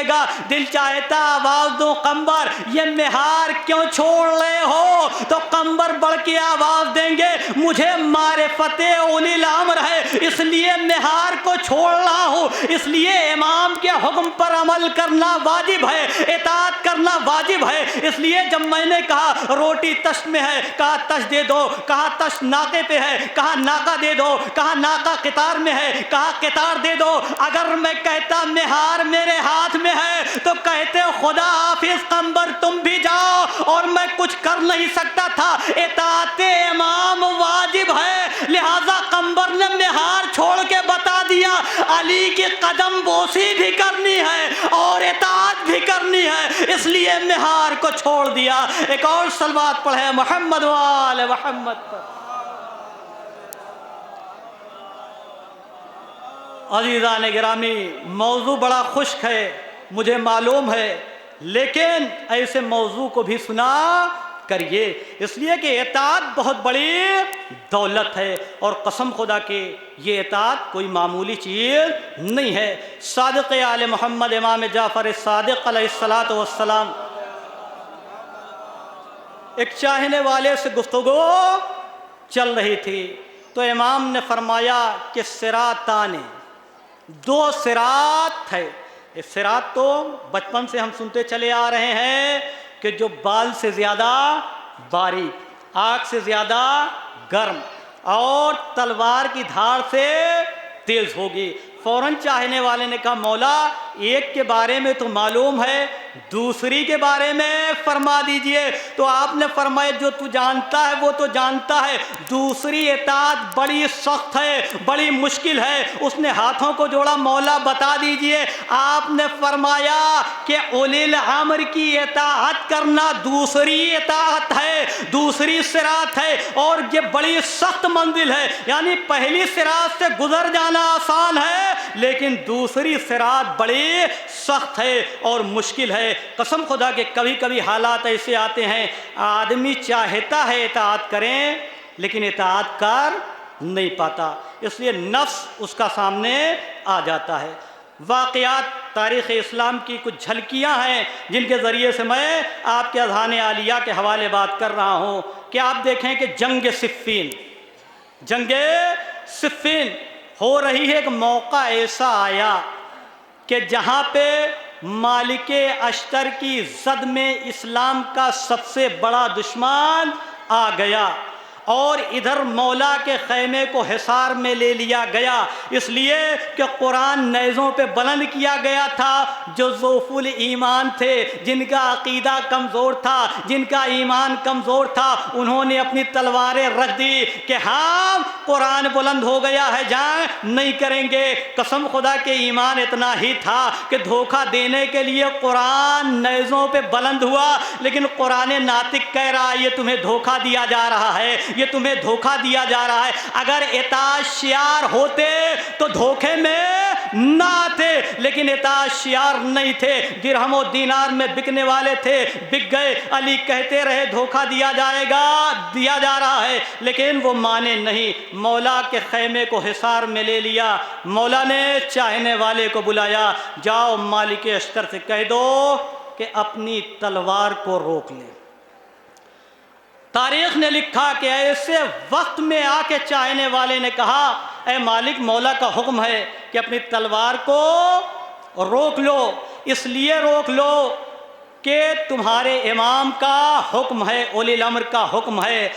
گا، دل چاہتا آواز دو قمبر یہ مہار کیوں چھوڑ رہے ہو؟ تو قمبر بڑھ کے آواز دیں گے مجھے معرفت اولی الامر ہے، اس لیے مہار کو چھوڑ رہا ہوں، اس لیے امام کے حکم پر عمل کرنا واجب ہے، اطاعت کرنا واجب ہے۔ اس لیے جب میں نے کہا روٹی تشت میں ہے، کہا تشت دے دو۔ کہا تشت ناقے پہ ہے، کہا ناقہ دے دو۔ کہا ناقہ قطار میں ہے، کہا قطار دے دو۔ اگر میں کہتا مہار میرے ہاتھ میں ہے تو کہتے خدا حافظ قمبر تم بھی جاؤ، اور میں کچھ کر نہیں سکتا تھا۔ اطاعت امام واجب ہے، لہذا قمبر نے مہار چھوڑ کے بتا دیا علی کی قدم بوسی بھی کرنی ہے اور اطاعت بھی کرنی ہے، اس لیے مہار کو چھوڑ دیا۔ ایک اور صلوات پڑھے محمد وآل محمد پر۔ عزیزان گرامی، موضوع بڑا خشک ہے مجھے معلوم ہے، لیکن ایسے موضوع کو بھی سنا کریے، اس لیے کہ اطاعت بہت بڑی دولت ہے، اور قسم خدا کی یہ اطاعت کوئی معمولی چیز نہیں ہے۔ صادق آل محمد امام جعفر صادق علیہ الصلاۃ والسلام ایک چاہنے والے سے گفتگو چل رہی تھی تو امام نے فرمایا کہ صراطان، دو صراط ہے۔ یہ صراط تو بچپن سے ہم سنتے چلے آ رہے ہیں کہ جو بال سے زیادہ باریک، آگ سے زیادہ گرم اور تلوار کی دھار سے تیز ہوگی۔ فوراً چاہنے والے نے کہا مولا ایک کے بارے میں تو معلوم ہے، دوسری کے بارے میں فرما دیجئے۔ تو آپ نے فرمایا جو تو جانتا ہے وہ تو جانتا ہے، دوسری اطاعت بڑی سخت ہے، بڑی مشکل ہے۔ اس نے ہاتھوں کو جوڑا، مولا بتا دیجئے۔ آپ نے فرمایا کہ اولی الامر کی اطاعت کرنا دوسری اطاعت ہے، دوسری صراط ہے، اور یہ بڑی سخت منزل ہے۔ یعنی پہلی صراط سے گزر جانا آسان ہے، لیکن دوسری صراط بڑی سخت ہے اور مشکل ہے۔ قسم خدا کہ کبھی کبھی حالات ایسے آتے ہیں آدمی چاہتا ہے اطاعت کریں لیکن اطاعت کر نہیں پاتا، اس لیے نفس اس کا سامنے آ جاتا ہے۔ واقعات تاریخ اسلام کی کچھ جھلکیاں ہیں جن کے ذریعے سے میں آپ کے اذہان عالیہ کے حوالے بات کر رہا ہوں کہ آپ دیکھیں کہ جنگ صفین ہو رہی ہے۔ ایک موقع ایسا آیا کہ جہاں پہ مالک اشتر کی زد میں اسلام کا سب سے بڑا دشمن آ گیا، اور ادھر مولا کے خیمے کو حصار میں لے لیا گیا، اس لیے کہ قرآن نیزوں پہ بلند کیا گیا تھا۔ جو ضعف الایمان تھے، جن کا عقیدہ کمزور تھا، جن کا ایمان کمزور تھا، انہوں نے اپنی تلواریں رکھ دی کہ ہاں قرآن بلند ہو گیا ہے، جنگ نہیں کریں گے۔ قسم خدا کے ایمان اتنا ہی تھا کہ دھوکہ دینے کے لیے قرآن نیزوں پہ بلند ہوا، لیکن قرآن ناطق کہہ رہا ہے یہ تمہیں دھوکہ دیا جا رہا ہے، یہ تمہیں دھوکہ دیا جا رہا ہے۔ اگر اطاعت شیار ہوتے تو دھوکے میں نہ آتے، لیکن اطاعت شیار نہیں تھے، درہم و دینار میں بکنے والے تھے، بک گئے۔ علی کہتے رہے دھوکہ دیا جائے گا، دیا جا رہا ہے، لیکن وہ مانے نہیں۔ مولا کے خیمے کو حصار میں لے لیا۔ مولا نے چاہنے والے کو بلایا، جاؤ مالک اشتر سے کہہ دو کہ اپنی تلوار کو روک لے۔ تاریخ نے لکھا کہ ایسے وقت میں آ کے چاہنے والے نے کہا اے مالک، مولا کا حکم ہے کہ اپنی تلوار کو روک لو، اس لیے روک لو کہ تمہارے امام کا حکم ہے، اولی الامر کا حکم ہے۔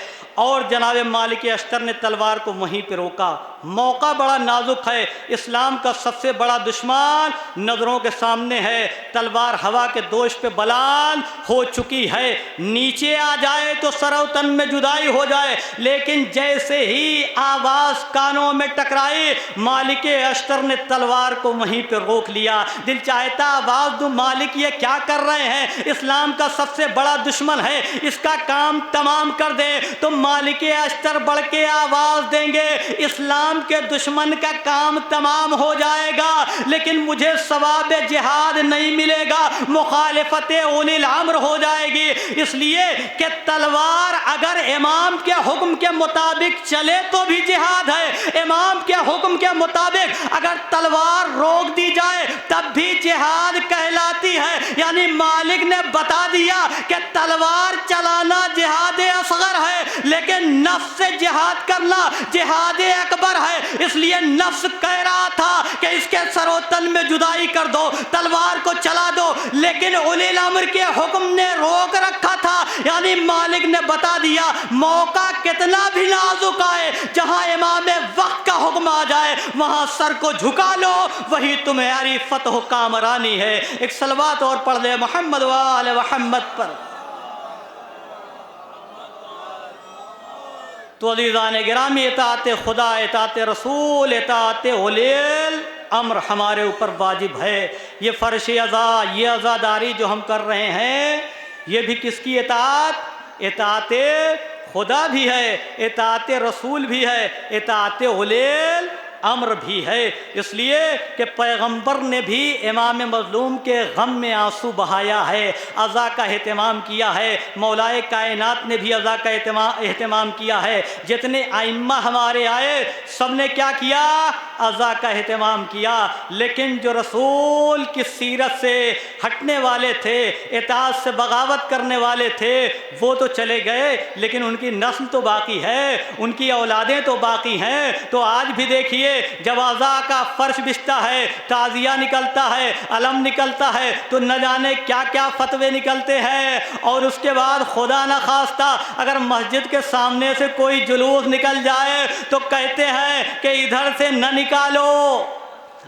اور جناب مالک اشتر نے تلوار کو وہیں پہ روکا۔ موقع بڑا نازک ہے، اسلام کا سب سے بڑا دشمن نظروں کے سامنے ہے، تلوار ہوا کے دوش پہ بلند ہو چکی ہے، نیچے آ جائے تو سر و تن میں جدائی ہو جائے، لیکن جیسے ہی آواز کانوں میں ٹکرائی مالک اشتر نے تلوار کو وہیں پہ روک لیا۔ دل چاہتا آواز دوں مالک یہ کیا کر رہے ہیں، اسلام کا سب سے بڑا دشمن ہے، اس کا کام تمام کر دے۔ تو مالک اشتر بڑھ کے آواز دیں گے اسلام کے دشمن کا کام تمام ہو جائے گا، لیکن مجھے ثواب جہاد نہیں ملے گا، مخالفت اولی الامر ہو جائے گی۔ اس لیے کہ تلوار اگر امام کے حکم کے مطابق چلے تو بھی جہاد ہے، امام کے حکم کے مطابق اگر تلوار روک دی جائے تب بھی جہاد کہلاتی ہے۔ یعنی مالک نے بتا دیا کہ تلوار چلانا جہاد اصغر ہے، لیکن نفس سے جہاد کرنا جہاد اکبر ہے۔ اس لیے نفس کہہ رہا تھا کہ اس کے سر و تن میں جدائی کر دو، تلوار کو چلا دو، لیکن اولی الامر کے حکم نے روک رکھا تھا۔ یعنی مالک نے بتا دیا موقع کتنا بھی نازک آئے، جہاں امام وقت کا حکم آ جائے وہاں سر کو جھکا لو، وہی تمہاری فتح و کامرانی ہے۔ ایک صلوات اور پڑھ لے محمد و آل محمد پر۔ تو عزیزان گرامی، اطاعت خدا، اطاعت رسول، اطاعت اولی الامر ہمارے اوپر واجب ہے۔ یہ فرش عزا، یہ عزاداری جو ہم کر رہے ہیں یہ بھی کس کی اطاعت؟ اطاعت خدا بھی ہے، اطاعت رسول بھی ہے، اطاعت اولی الامر بھی ہے۔ اس لیے کہ پیغمبر نے بھی امام مظلوم کے غم میں آنسو بہایا ہے، عزا کا اہتمام کیا ہے، مولائے کائنات نے بھی عزا کا اہتمام کیا ہے۔ جتنے ائمہ ہمارے آئے سب نے کیا کیا؟ عزا کا اہتمام کیا۔ لیکن جو رسول کی سیرت سے ہٹنے والے تھے، اطاعت سے بغاوت کرنے والے تھے، وہ تو چلے گئے، لیکن ان کی نسل تو باقی ہے، ان کی اولادیں تو باقی ہیں۔ تو آج بھی دیکھیے جب عزا کا فرش بچتا ہے، تعزیہ نکلتا ہے، علم نکلتا ہے، تو نہ جانے کیا کیا فتوے نکلتے ہیں، اور اس کے بعد خدا نہ خواستہ اگر مسجد کے سامنے سے کوئی جلوس نکل جائے تو کہتے ہیں کہ ادھر سے نہ نکالو،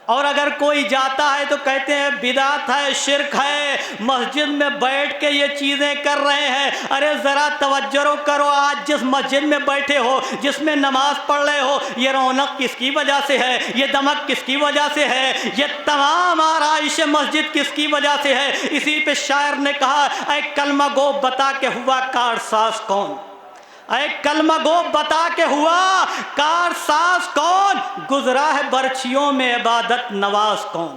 اور اگر کوئی جاتا ہے تو کہتے ہیں بدعت ہے، شرک ہے، مسجد میں بیٹھ کے یہ چیزیں کر رہے ہیں۔ ارے ذرا توجہ کرو، آج جس مسجد میں بیٹھے ہو، جس میں نماز پڑھ رہے ہو، یہ رونق کس کی وجہ سے ہے؟ یہ دمک کس کی وجہ سے ہے؟ یہ تمام آرائش مسجد کس کی وجہ سے ہے؟ اسی پہ شاعر نے کہا، اے کلمہ گو بتا کے ہوا کارساز کون؟ اے کلمہ گو بتا کے ہوا کارساز کون؟ گزرا ہے برچھیوں میں عبادت نواز کون؟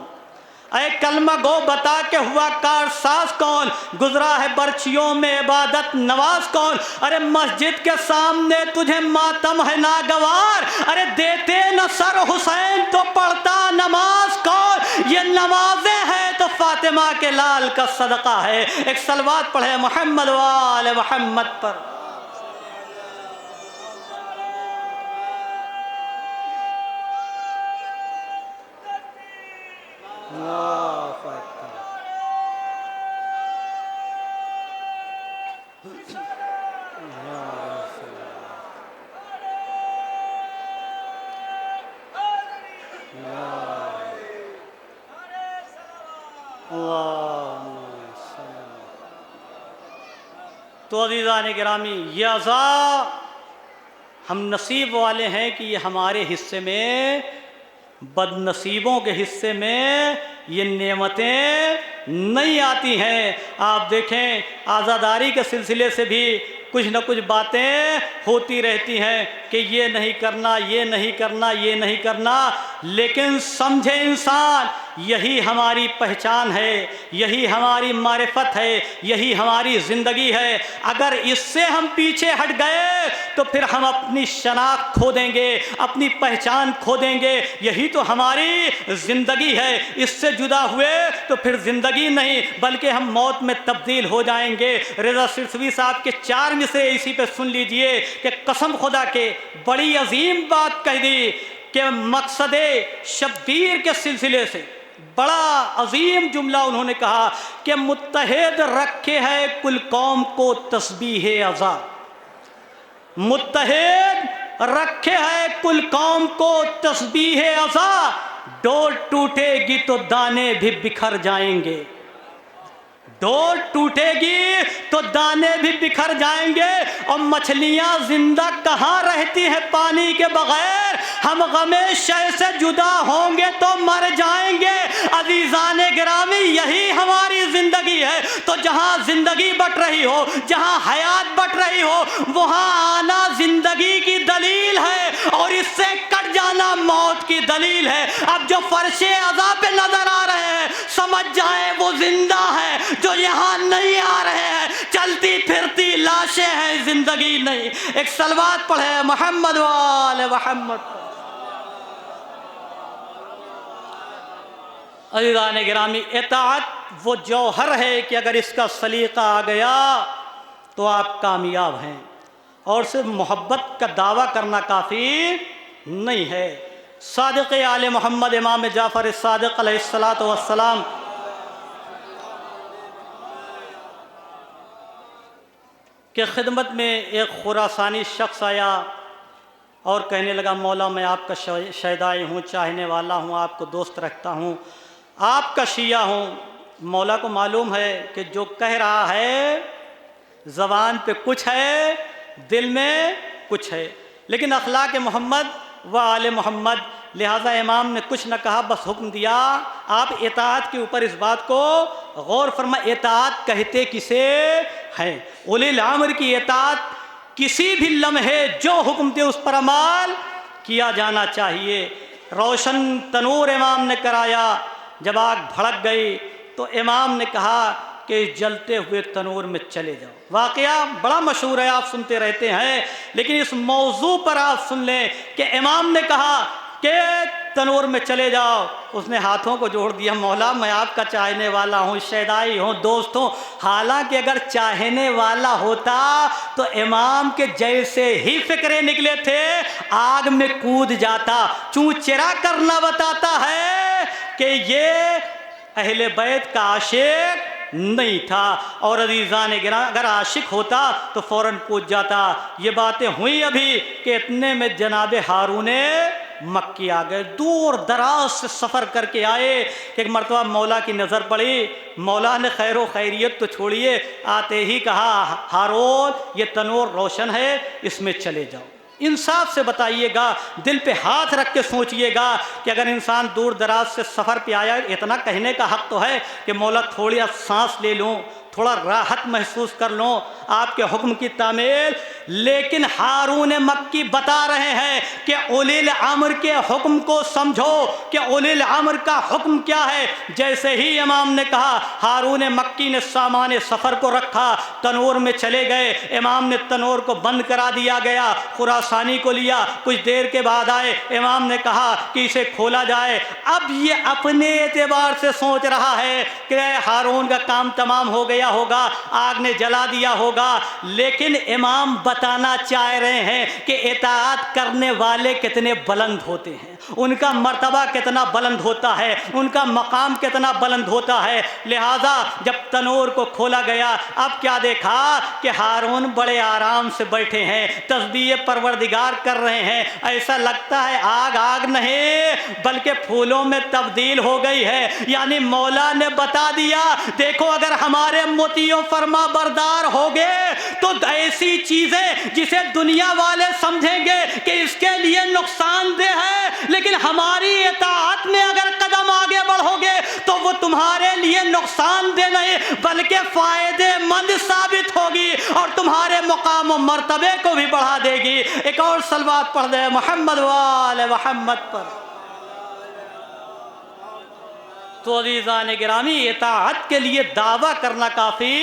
اے کلمہ گو بتا کے ہوا کارساز کون؟ گزرا ہے برچھیوں میں عبادت نواز کون؟ ارے مسجد کے سامنے تجھے ماتم ہے ناگوار، ارے دیتے نہ سر حسین تو پڑھتا نماز کون؟ یہ نمازیں ہیں تو فاطمہ کے لال کا صدقہ ہے۔ ایک صلوات پڑھے محمد وآل محمد پر۔ تو عزیزان گرامی، یہ عزا ہم نصیب والے ہیں کہ یہ ہمارے حصے میں، بد نصیبوں کے حصے میں یہ نعمتیں نہیں آتی ہیں۔ آپ دیکھیں عزاداری کے سلسلے سے بھی کچھ نہ کچھ باتیں ہوتی رہتی ہیں کہ یہ نہیں کرنا، یہ نہیں کرنا، یہ نہیں کرنا، لیکن سمجھے انسان یہی ہماری پہچان ہے، یہی ہماری معرفت ہے، یہی ہماری زندگی ہے۔ اگر اس سے ہم پیچھے ہٹ گئے تو پھر ہم اپنی شناخت کھو دیں گے، اپنی پہچان کھو دیں گے۔ یہی تو ہماری زندگی ہے، اس سے جدا ہوئے تو پھر زندگی نہیں بلکہ ہم موت میں تبدیل ہو جائیں گے۔ رضا سرسوی صاحب کے 4 مصرے اسی پہ سن لیجئے کہ قسم خدا کے بڑی عظیم بات کہہ دی کہ مقصد شبیر کے سلسلے سے بڑا عظیم جملہ انہوں نے کہا کہ متحد رکھے ہے کل قوم کو تسبیح عزا، متحد رکھے ہے کل قوم کو تسبیح عزا، ڈور ٹوٹے گی تو دانے بھی بکھر جائیں گے، ڈور ٹوٹے گی تو دانے بھی بکھر جائیں گے۔ اور مچھلیاں زندہ کہاں رہتی ہیں پانی کے بغیر؟ ہم غم شے سے جدا ہوں گے تو مر جائیں گے۔ عزیزان گرامی، یہی ہماری زندگی ہے۔ تو جہاں زندگی بٹ رہی ہو، جہاں حیات بٹ رہی ہو، وہاں آنا زندگی کی دلیل ہے اور اس سے کٹ جانا موت کی دلیل ہے۔ اب جو فرش عزا پہ نظر آ رہے ہیں سمجھ جائیں وہ زندہ ہے، جو یہاں نہیں آ رہے ہیں چلتی پھرتی لاشیں ہیں، زندگی نہیں۔ ایک صلوات پڑھے محمد وآل محمد۔ عزیزان گرامی، اطاعت وہ جوہر ہے کہ اگر اس کا سلیقہ آ گیا تو آپ کامیاب ہیں، اور صرف محبت کا دعویٰ کرنا کافی نہیں ہے۔ صادق آل محمد امام جعفر صادق علیہ السلام کہ خدمت میں ایک خراسانی شخص آیا اور کہنے لگا، مولا میں آپ کا شیدائی ہوں، چاہنے والا ہوں، آپ کو دوست رکھتا ہوں، آپ کا شیعہ ہوں۔ مولا کو معلوم ہے کہ جو کہہ رہا ہے زبان پہ کچھ ہے، دل میں کچھ ہے، لیکن اخلاق محمد و آل محمد، لہٰذا امام نے کچھ نہ کہا، بس حکم دیا آپ اطاعت کے اوپر اس بات کو غور فرما۔ اطاعت کہتے کسے ہیں؟ اولی الامر کی اطاعت کسی بھی لمحے جو حکم دے اس پر عمل کیا جانا چاہیے۔ روشن تنور امام نے کرایا، جب آگ بھڑک گئی تو امام نے کہا کہ جلتے ہوئے تنور میں چلے جاؤ۔ واقعہ بڑا مشہور ہے، آپ سنتے رہتے ہیں، لیکن اس موضوع پر آپ سن لیں کہ امام نے کہا کہ تنور میں چلے جاؤ۔ اس نے ہاتھوں کو جوڑ دیا، مولا میں آپ کا چاہنے والا ہوں، شیدائی ہوں، دوست ہوں۔ حالانکہ اگر چاہنے والا ہوتا تو امام کے جیسے ہی فکرے نکلے تھے، آگ میں کود جاتا۔ چوں چرا کرنا بتاتا ہے کہ یہ اہل بیت کا عاشق نہیں تھا، اور عزیزان گرامی اگر عاشق ہوتا تو فوراً کود جاتا۔ یہ باتیں ہوئیں ابھی کہ اتنے میں جناب ہارون مکی آ گئے، دور دراز سے سفر کر کے آئے کہ ایک مرتبہ مولا کی نظر پڑی، مولا نے خیر و خیریت تو چھوڑیے، آتے ہی کہا ہارون یہ تنور روشن ہے، اس میں چلے جاؤ۔ انصاف سے بتائیے گا، دل پہ ہاتھ رکھ کے سوچئے گا کہ اگر انسان دور دراز سے سفر پہ آیا، اتنا کہنے کا حق تو ہے کہ مولا تھوڑی سانس لے لوں، تھوڑا راحت محسوس کر لوں آپ کے حکم کی تعمیل۔ لیکن ہارون مکی بتا رہے ہیں کہ اولی الامر کے حکم کو سمجھو کہ اولی الامر کا حکم کیا ہے۔ جیسے ہی امام نے کہا، ہارون مکی نے سامان سفر کو رکھا، تنور میں چلے گئے، امام نے تنور کو بند کرا دیا گیا، خراسانی کو لیا، کچھ دیر کے بعد آئے، امام نے کہا کہ اسے کھولا جائے۔ اب یہ اپنے اعتبار سے سوچ رہا ہے کہ ہارون کا کام تمام ہو گیا ہوگا، آگ نے جلا دیا ہوگا، لیکن امام بتانا چاہ رہے ہیں کہ اطاعت کرنے والے کتنے بلند ہوتے ہیں، ان کا مرتبہ کتنا بلند ہوتا ہے، ان کا مقام کتنا بلند ہوتا ہے۔ لہذا جب تنور کو کھولا گیا، اب کیا دیکھا کہ ہارون بڑے آرام سے بیٹھے ہیں، تسبیح پروردگار کر رہے ہیں، ایسا لگتا ہے آگ نہیں بلکہ پھولوں میں تبدیل ہو گئی ہے۔ یعنی مولا نے بتا دیا، دیکھو اگر ہمارے مطیع فرما بردار ہوگے تو ایسی چیزیں جسے دنیا والے سمجھیں گے کہ اس کے لیے نقصان دہ ہے، لیکن ہماری اطاعت میں اگر قدم آگے بڑھو گے تو وہ تمہارے لیے نقصان دہ نہیں بلکہ فائدے مند ثابت ہوگی اور تمہارے مقام و مرتبے کو بھی بڑھا دے گی۔ ایک اور صلوات پڑھ دے محمد وآل محمد پر۔ تو عزیزان گرامی، اطاعت کے لیے دعویٰ کرنا کافی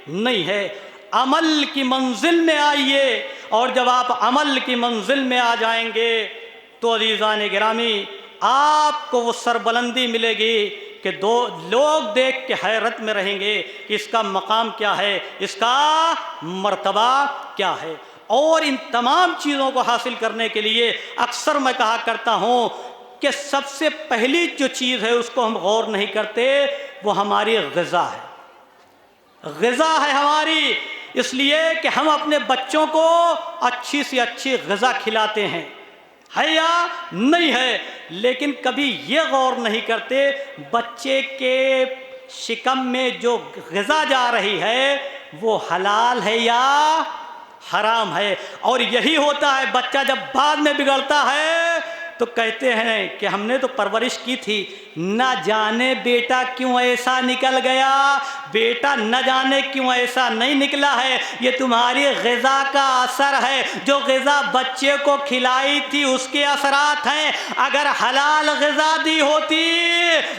نہیں ہے، عمل کی منزل میں آئیے، اور جب آپ عمل کی منزل میں آ جائیں گے تو عزیزان گرامی آپ کو وہ سربلندی ملے گی کہ دو لوگ دیکھ کے حیرت میں رہیں گے کہ اس کا مقام کیا ہے، اس کا مرتبہ کیا ہے۔ اور ان تمام چیزوں کو حاصل کرنے کے لیے اکثر میں کہا کرتا ہوں کہ سب سے پہلی جو چیز ہے اس کو ہم غور نہیں کرتے، وہ ہماری غذا ہے۔ غذا ہے ہماری، اس لیے کہ ہم اپنے بچوں کو اچھی سے اچھی غذا کھلاتے ہیں، ہے یا نہیں ہے، لیکن کبھی یہ غور نہیں کرتے بچے کے شکم میں جو غذا جا رہی ہے وہ حلال ہے یا حرام ہے۔ اور یہی ہوتا ہے، بچہ جب بعد میں بگڑتا ہے تو کہتے ہیں کہ ہم نے تو پرورش کی تھی، نہ جانے بیٹا کیوں ایسا نکل گیا، بیٹا نہ جانے کیوں ایسا نہیں نکلا ہے، یہ تمہاری غذا کا اثر ہے، جو غذا بچے کو کھلائی تھی اس کے اثرات ہیں۔ اگر حلال غذا دی ہوتی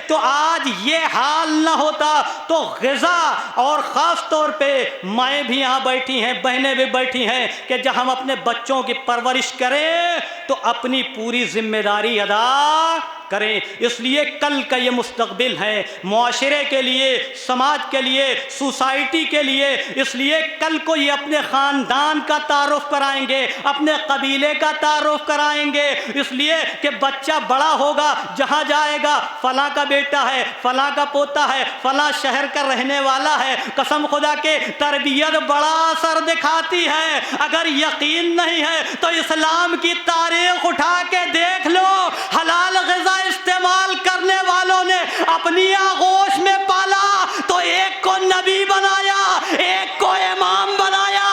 تو آج یہ حال نہ ہوتا۔ تو غذا، اور خاص طور پہ مائیں بھی یہاں بیٹھی ہیں، بہنیں بھی بیٹھی ہیں، کہ جب ہم اپنے بچوں کی پرورش کریں تو اپنی پوری ذمہ داری ادا کریں، اس لیے کل کا یہ مستقبل ہے معاشرے کے لیے، سماج کے لیے، سوسائٹی کے لیے، اس لیے کل کو یہ اپنے خاندان کا تعارف کرائیں گے، اپنے قبیلے کا تعارف کرائیں گے، اس لیے کہ بچہ بڑا ہوگا، جہاں جائے گا فلاں کا بیٹا ہے، فلاں کا پوتا ہے، فلاں شہر کا رہنے والا ہے۔ قسم خدا کے تربیت بڑا اثر دکھاتی ہے۔ اگر یقین نہیں ہے تو اسلام کی تاریخ اٹھا کے دیکھ لو، حلال غذا استعمال کرنے والوں نے اپنی آغوش میں پالا تو ایک کو نبی بنایا، ایک کو امام بنایا۔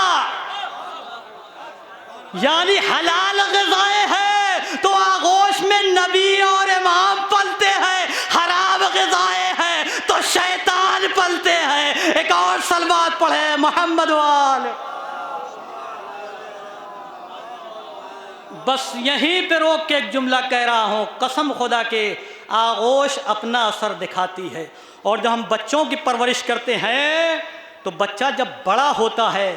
یعنی حلال غذائیں ہیں تو آغوش میں نبی اور امام پلتے ہیں، حرام غذائیں ہیں تو شیطان پلتے ہیں۔ ایک اور صلوات پڑھے محمد والے۔ بس یہیں پہ روک کے ایک جملہ کہہ رہا ہوں، قسم خدا کے آغوش اپنا اثر دکھاتی ہے، اور جب ہم بچوں کی پرورش کرتے ہیں تو بچہ جب بڑا ہوتا ہے،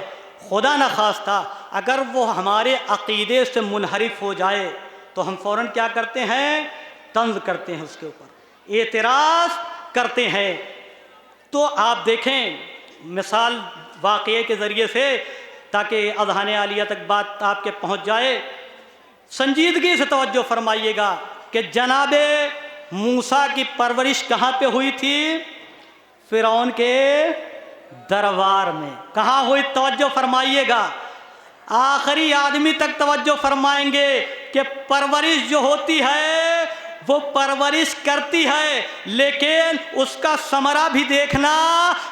خدا نخواستہ اگر وہ ہمارے عقیدے سے منحرف ہو جائے تو ہم فوراً کیا کرتے ہیں؟ طنز کرتے ہیں، اس کے اوپر اعتراض کرتے ہیں۔ تو آپ دیکھیں مثال واقعے کے ذریعے سے، تاکہ اذہان عالیہ تک بات آپ کے پہنچ جائے، سنجیدگی سے توجہ فرمائیے گا کہ جناب موسیٰ کی پرورش کہاں پہ ہوئی تھی؟ فرعون کے دربار میں۔ کہاں ہوئی؟ توجہ فرمائیے گا، آخری آدمی تک توجہ فرمائیں گے کہ پرورش جو ہوتی ہے وہ پرورش کرتی ہے لیکن اس کا ثمرہ بھی دیکھنا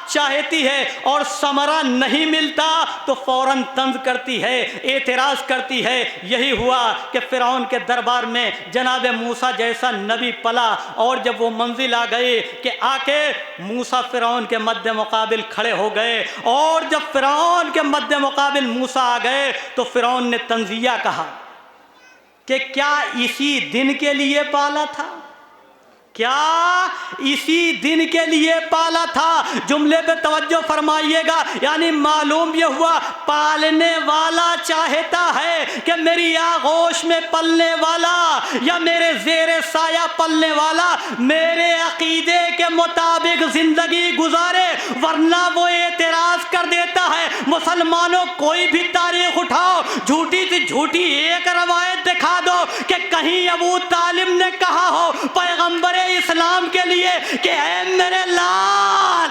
چاہتی ہے، اور ثمرہ نہیں ملتا تو فوراً طنز کرتی ہے، اعتراض کرتی ہے۔ یہی ہوا کہ فرعون کے دربار میں جناب موسیٰ جیسا نبی پلا، اور جب وہ منزل آ گئی کہ آ کے موسیٰ فرعون کے مد مقابل کھڑے ہو گئے، اور جب فرعون کے مد مقابل موسیٰ آ گئے تو فرعون نے طنزیہ کہا کہ کیا اسی دن کے لیے پالا تھا؟ کیا اسی دن کے لیے پالا تھا؟ جملے پہ توجہ فرمائیے گا، یعنی معلوم یہ ہوا پالنے والا چاہتا ہے کہ میری آغوش میں پلنے والا یا میرے زیر سایہ پلنے والا میرے عقیدے کے مطابق زندگی گزارے، ورنہ وہ اعتراض کر دیتا ہے۔ مسلمانوں کوئی بھی تاریخ اٹھاؤ، جھوٹی سے جھوٹی ایک روایت دکھا دو کہ کہیں ابو طالب نے کہا ہو پیغمبر اسلام کے لیے کہ اے میرے لال،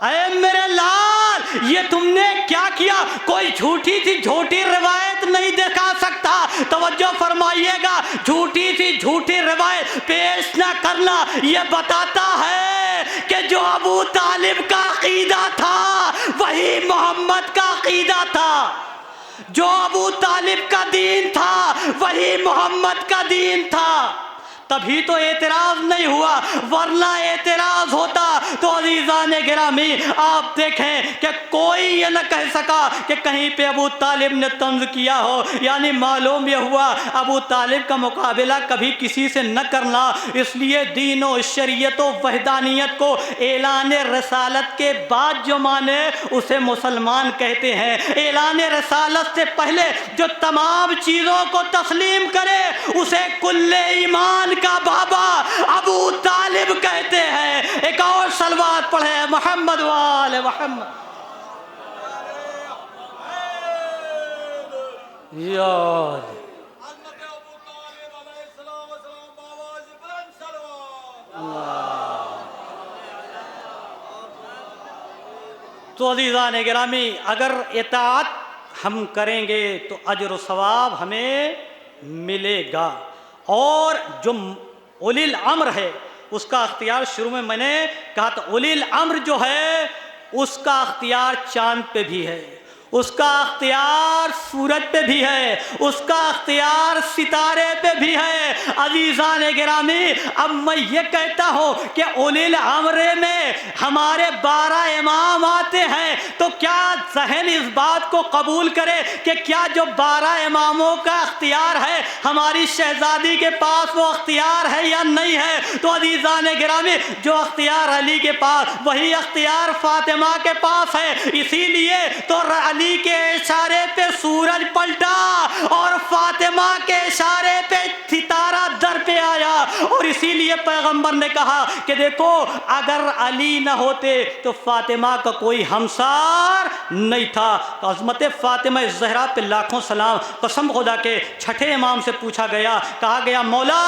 اے میرے لال یہ تم نے کیا کیا؟ کوئی جھوٹی سی جھوٹی روایت نہیں دکھا سکتا۔ توجہ فرمائیے گا، جھوٹی سی جھوٹی روایت پیش نہ کرنا یہ بتاتا ہے کہ جو ابو طالب کا عقیدہ تھا وہی محمد کا عقیدہ تھا، جو ابو طالب کا دین تھا وہی محمد کا دین تھا۔ تبھی تو اعتراض نہیں ہوا، ورنہ اعتراض ہوتا تو عزیزان گرامی آپ دیکھیں کہ کوئی یہ نہ کہہ سکا کہ کہیں پہ ابو طالب نے طنز کیا ہو۔ یعنی معلوم یہ ہوا ابو طالب کا مقابلہ کبھی کسی سے نہ کرنا، اس لیے دین و شریعت و وحدانیت کو اعلان رسالت کے بعد جو مانے اسے مسلمان کہتے ہیں۔ اعلان رسالت سے پہلے جو تمام چیزوں کو تسلیم کرے اسے کل ایمان کا بابا ابو طالب کہتے ہیں۔ ایک اور صلوات پڑھے محمد وآل محمد۔ یاد تو عزیزان گرامی اگر اطاعت ہم کریں گے تو اجر و ثواب ہمیں ملے گا، اور جو اولی الامر ہے اس کا اختیار شروع میں نے کہا تھا اولی الامر جو ہے اس کا اختیار چاند پہ بھی ہے، اس کا اختیار سورج پہ بھی ہے، اس کا اختیار ستارے پہ بھی ہے۔ عزیزان گرامی اب میں یہ کہتا ہوں کہ اولی الامر میں ہمارے 12 امام آتے ہیں تو کیا ذہن اس بات کو قبول کرے کہ کیا جو 12 اماموں کا اختیار ہے ہماری شہزادی کے پاس وہ اختیار ہے یا نہیں ہے؟ تو عزیزان گرامی جو اختیار علی کے پاس وہی اختیار فاطمہ کے پاس ہے، اسی لیے تو علی کے اشارے پہ سورج پلٹا اور فاطمہ کے اشارے پہ ستارہ در پہ آیا، اور اسی لیے پیغمبر نے کہا کہ دیکھو اگر علی نہ ہوتے تو فاطمہ کا کوئی ہمسار نہیں تھا۔ عظمت فاطمہ زہرا پہ لاکھوں سلام۔ قسم خدا کے چھٹے امام سے پوچھا گیا، کہا گیا مولا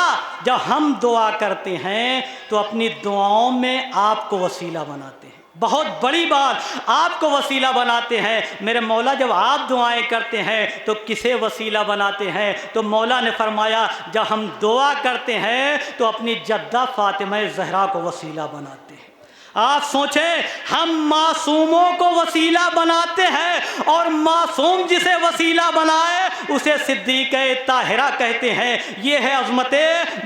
جب ہم دعا کرتے ہیں تو اپنی دعاؤں میں آپ کو وسیلہ بناتے ہیں، بہت بڑی بات، آپ کو وسیلہ بناتے ہیں۔ میرے مولا جب آپ دعائیں کرتے ہیں تو کسے وسیلہ بناتے ہیں؟ تو مولا نے فرمایا جب ہم دعا کرتے ہیں تو اپنی جدہ فاطمہ زہرا کو وسیلہ بناتے ہیں۔ آپ سوچیں ہم معصوموں کو وسیلہ بناتے ہیں، اور معصوم جسے وسیلہ بنائے اسے صدیقہ طاہرہ کہتے ہیں۔ یہ ہے عظمت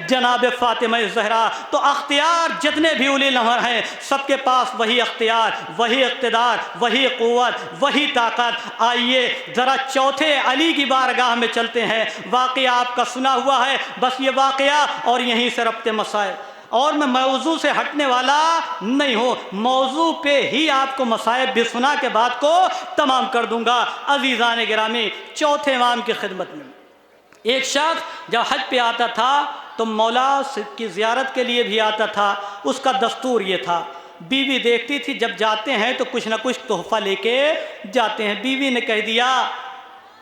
جناب فاطمہ زہرا۔ تو اختیار جتنے بھی اولی الامر ہیں سب کے پاس وہی اختیار، وہی اقتدار، وہی قوت، وہی طاقت۔ آئیے ذرا چوتھے علی کی بارگاہ میں چلتے ہیں۔ واقعہ آپ کا سنا ہوا ہے، بس یہ واقعہ اور یہیں سے ربط مسائل، اور میں موضوع سے ہٹنے والا نہیں ہوں، موضوع پہ ہی آپ کو مسائب بھی سنا کے بعد کو تمام کر دوں گا۔ عزیزان گرامی چوتھے امام کی خدمت میں ایک شخص جب حج پہ آتا تھا تو مولا کی زیارت کے لیے بھی آتا تھا۔ اس کا دستور یہ تھا، بیوی دیکھتی تھی جب جاتے ہیں تو کچھ نہ کچھ تحفہ لے کے جاتے ہیں۔ بیوی نے کہہ دیا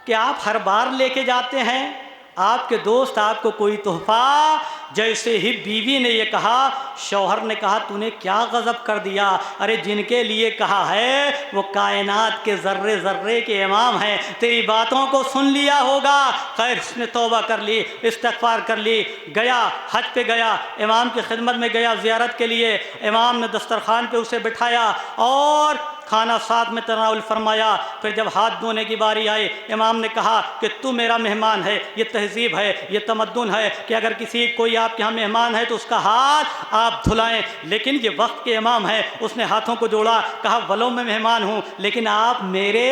کہ آپ ہر بار لے کے جاتے ہیں، آپ کے دوست آپ کو کوئی تحفہ، جیسے ہی بیوی نے یہ کہا شوہر نے کہا تو نے کیا غضب کر دیا، ارے جن کے لیے کہا ہے وہ کائنات کے ذرے ذرے کے امام ہیں، تیری باتوں کو سن لیا ہوگا۔ خیر اس نے توبہ کر لی، استغفار کر لی، گیا حج پہ گیا، امام کی خدمت میں گیا زیارت کے لیے، امام نے دسترخوان پہ اسے بٹھایا اور کھانا ساتھ میں تناول فرمایا۔ پھر جب ہاتھ دھونے کی باری آئی امام نے کہا کہ تو میرا مہمان ہے، یہ تہذیب ہے، یہ تمدن ہے کہ اگر کسی کوئی آپ کے ہاں مہمان ہے تو اس کا ہاتھ آپ دھلائیں، لیکن یہ وقت کے امام ہے۔ اس نے ہاتھوں کو جوڑا، کہا ولو میں مہمان ہوں لیکن آپ میرے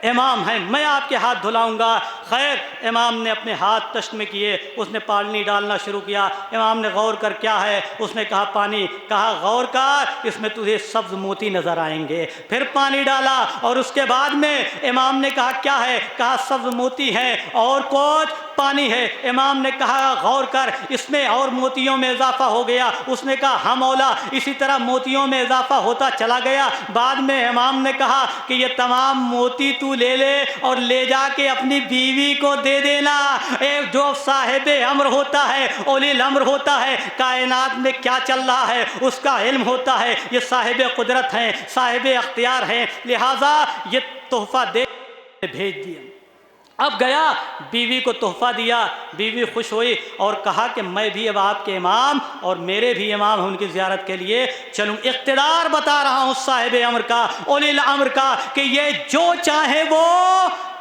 امام ہیں، میں آپ کے ہاتھ دھلاؤں گا۔ خیر امام نے اپنے ہاتھ تشت میں کیے، اس نے پانی ڈالنا شروع کیا۔ امام نے غور کر کیا ہے؟ اس نے کہا پانی۔ کہا غور کر اس میں تجھے سبز موتی نظر آئیں گے۔ پھر پانی ڈالا اور اس کے بعد میں امام نے کہا کیا ہے؟ کہا سبز موتی ہے اور کچھ پانی ہے۔ امام نے کہا غور کر اس میں اور موتیوں میں اضافہ ہو گیا۔ اس نے کہا ہاں مولا، اسی طرح موتیوں میں اضافہ ہوتا چلا گیا۔ بعد میں امام نے کہا کہ یہ تمام موتی تو لے لے اور لے جا کے اپنی بیوی کو دے دینا۔ ایک جو صاحب امر ہوتا ہے، اولی الامر ہوتا ہے، کائنات میں کیا چل رہا ہے اس کا علم ہوتا ہے، یہ صاحب قدرت ہیں، صاحب اختیار ہیں، لہٰذا یہ تحفہ دے بھیج دیا۔ اب گیا بیوی کو تحفہ دیا، بیوی خوش ہوئی اور کہا کہ میں بھی اب آپ کے امام اور میرے بھی امام ہیں ان کی زیارت کے لیے چلوں۔ اقتدار بتا رہا ہوں صاحب امر کا، اولی الامر کا، کہ یہ جو چاہے وہ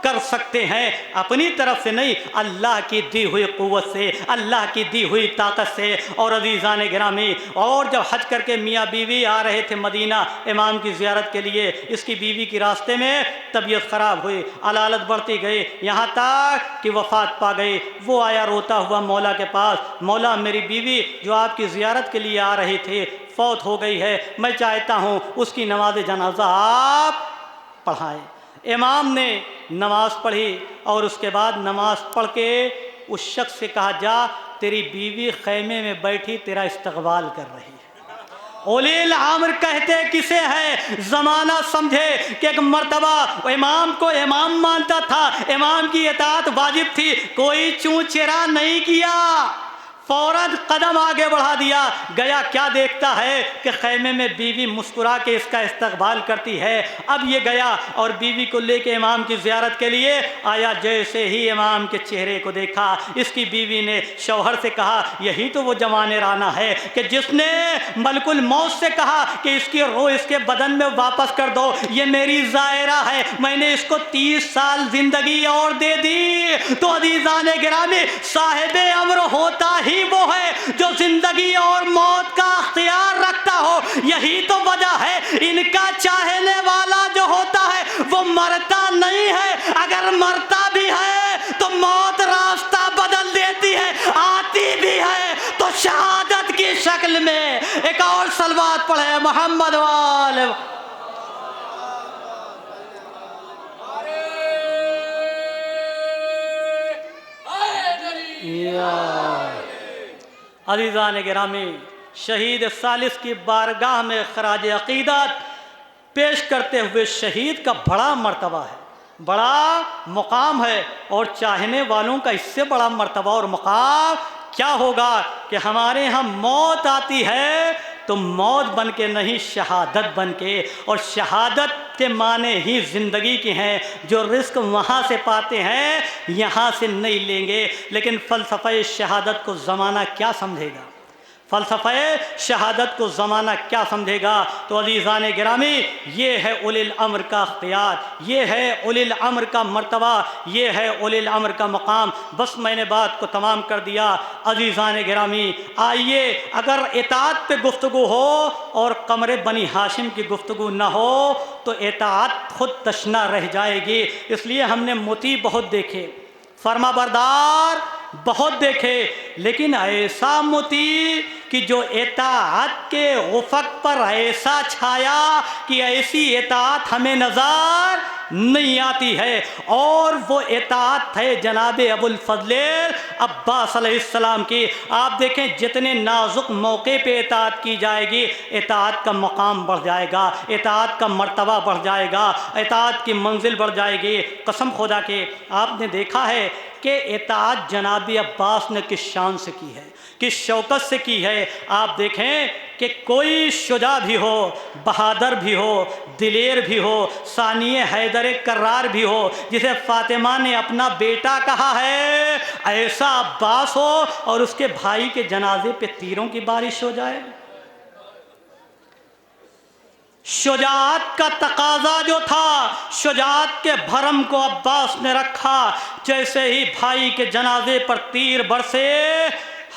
کر سکتے ہیں، اپنی طرف سے نہیں، اللہ کی دی ہوئی قوت سے، اللہ کی دی ہوئی طاقت سے۔ اور عزیزان گرامی، اور جب حج کر کے میاں بیوی آ رہے تھے مدینہ امام کی زیارت کے لیے، اس کی بیوی کی راستے میں طبیعت خراب ہوئی، علالت بڑھتی گئی، یہاں تک کہ وفات پا گئی۔ وہ آیا روتا ہوا مولا کے پاس، مولا میری بیوی جو آپ کی زیارت کے لیے آ رہی تھی فوت ہو گئی ہے، میں چاہتا ہوں اس کی نماز جنازہ آپ پڑھائیں۔ امام نے نماز پڑھی اور اس کے بعد نماز پڑھ کے اس شخص سے کہا جا تیری بیوی خیمے میں بیٹھی تیرا استقبال کر رہی ہے۔ اولی الامر کہتے کسے ہے؟ زمانہ سمجھے کہ ایک مرتبہ امام کو امام مانتا تھا، امام کی اطاعت واجب تھی، کوئی چوں چرا نہیں کیا، فوراً قدم آگے بڑھا دیا۔ گیا کیا دیکھتا ہے کہ خیمے میں بیوی مسکرا کے اس کا استقبال کرتی ہے۔ اب یہ گیا اور بیوی کو لے کے امام کی زیارت کے لیے آیا۔ جیسے ہی امام کے چہرے کو دیکھا اس کی بیوی نے شوہر سے کہا یہی تو وہ جوان رانا ہے کہ جس نے ملک الموت سے کہا کہ اس کی روح اس کے بدن میں واپس کر دو، یہ میری زائرہ ہے، میں نے اس کو 30 سال زندگی اور دے دی۔ تو عزیزان گرامی، صاحب امر ہوتا ہی وہ ہے جو زندگی اور موت کا اختیار رکھتا ہو۔ یہی تو وجہ ہے ان کا چاہنے والا جو ہوتا ہے وہ مرتا نہیں ہے، اگر مرتا بھی ہے تو موت راستہ بدل دیتی ہے، آتی بھی ہے تو شہادت کی شکل میں۔ ایک اور صلوات پڑھے محمد وآلہ۔ عزیزان گرامی، شہید ثالث کی بارگاہ میں خراج عقیدت پیش کرتے ہوئے شہید کا بڑا مرتبہ ہے، بڑا مقام ہے، اور چاہنے والوں کا اس سے بڑا مرتبہ اور مقام کیا ہوگا کہ ہمارے ہاں موت آتی ہے تو موت بن کے نہیں، شہادت بن کے، اور شہادت کے معنی ہی زندگی کے ہیں۔ جو رزق وہاں سے پاتے ہیں یہاں سے نہیں لیں گے۔ لیکن فلسفہ شہادت کو زمانہ کیا سمجھے گا؟ فلسفہ شہادت کو زمانہ کیا سمجھے گا؟ تو عزیزان گرامی، یہ ہے اولی الامر کا اختیار، یہ ہے اولی الامر کا مرتبہ، یہ ہے اولی الامر کا مقام۔ بس میں نے بات کو تمام کر دیا۔ عزیزان گرامی، آئیے اگر اطاعت پہ گفتگو ہو اور قمر بنی ہاشم کی گفتگو نہ ہو تو اطاعت خود تشنا رہ جائے گی۔ اس لیے ہم نے مطیع بہت دیکھے، فرما بردار بہت دیکھے، لیکن ایسا مطیع کہ جو اطاعت کے افق پر ایسا چھایا کہ ایسی اطاعت ہمیں نظر نہیں آتی ہے، اور وہ اطاعت ہے جناب ابو الفضل عباس علیہ السلام کی۔ آپ دیکھیں جتنے نازک موقع پہ اطاعت کی جائے گی، اطاعت کا مقام بڑھ جائے گا، اطاعت کا مرتبہ بڑھ جائے گا، اطاعت کی منزل بڑھ جائے گی۔ قسم خدا کے آپ نے دیکھا ہے کہ اطاعت جناب عباس نے کس شان سے کی ہے، کس شوکت سے کی ہے۔ آپ دیکھیں کہ کوئی شجاع بھی ہو، بہادر بھی ہو، دلیر بھی ہو، ثانی حیدر کرار بھی ہو، جسے فاطمہ نے اپنا بیٹا کہا ہے، ایسا عباس ہو اور اس کے بھائی کے جنازے پہ تیروں کی بارش ہو جائے۔ شجاعت کا تقاضا جو تھا، شجاعت کے بھرم کو عباس نے رکھا۔ جیسے ہی بھائی کے جنازے پر تیر برسے،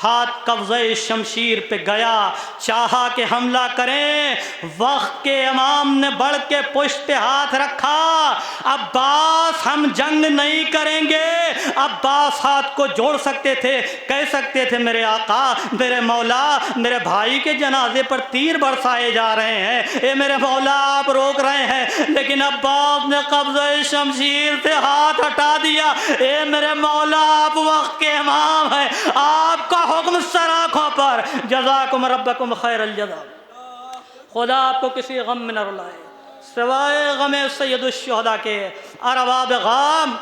ہاتھ قبضہ شمشیر پہ گیا، چاہا کہ حملہ کریں، وقت کے امام نے بڑھ کے پشت پہ ہاتھ رکھا۔ عباس ہم جنگ نہیں کریں گے۔ عباس ہاتھ کو جوڑ سکتے تھے، کہہ سکتے تھے میرے آقا، میرے مولا، میرے بھائی کے جنازے پر تیر برسائے جا رہے ہیں، اے میرے مولا آپ روک رہے ہیں، لیکن عباس نے قبضہ شمشیر سے ہاتھ ہٹا دیا۔ اے میرے مولا آپ وقت کے امام ہیں، آپ کا حکم سراخوں پر، جزاکم ربکم خیر الجزا۔ خدا آپ کو کسی غم میں نہ رلائے سوائے غم سید الشہداء کے۔ ارباب غام،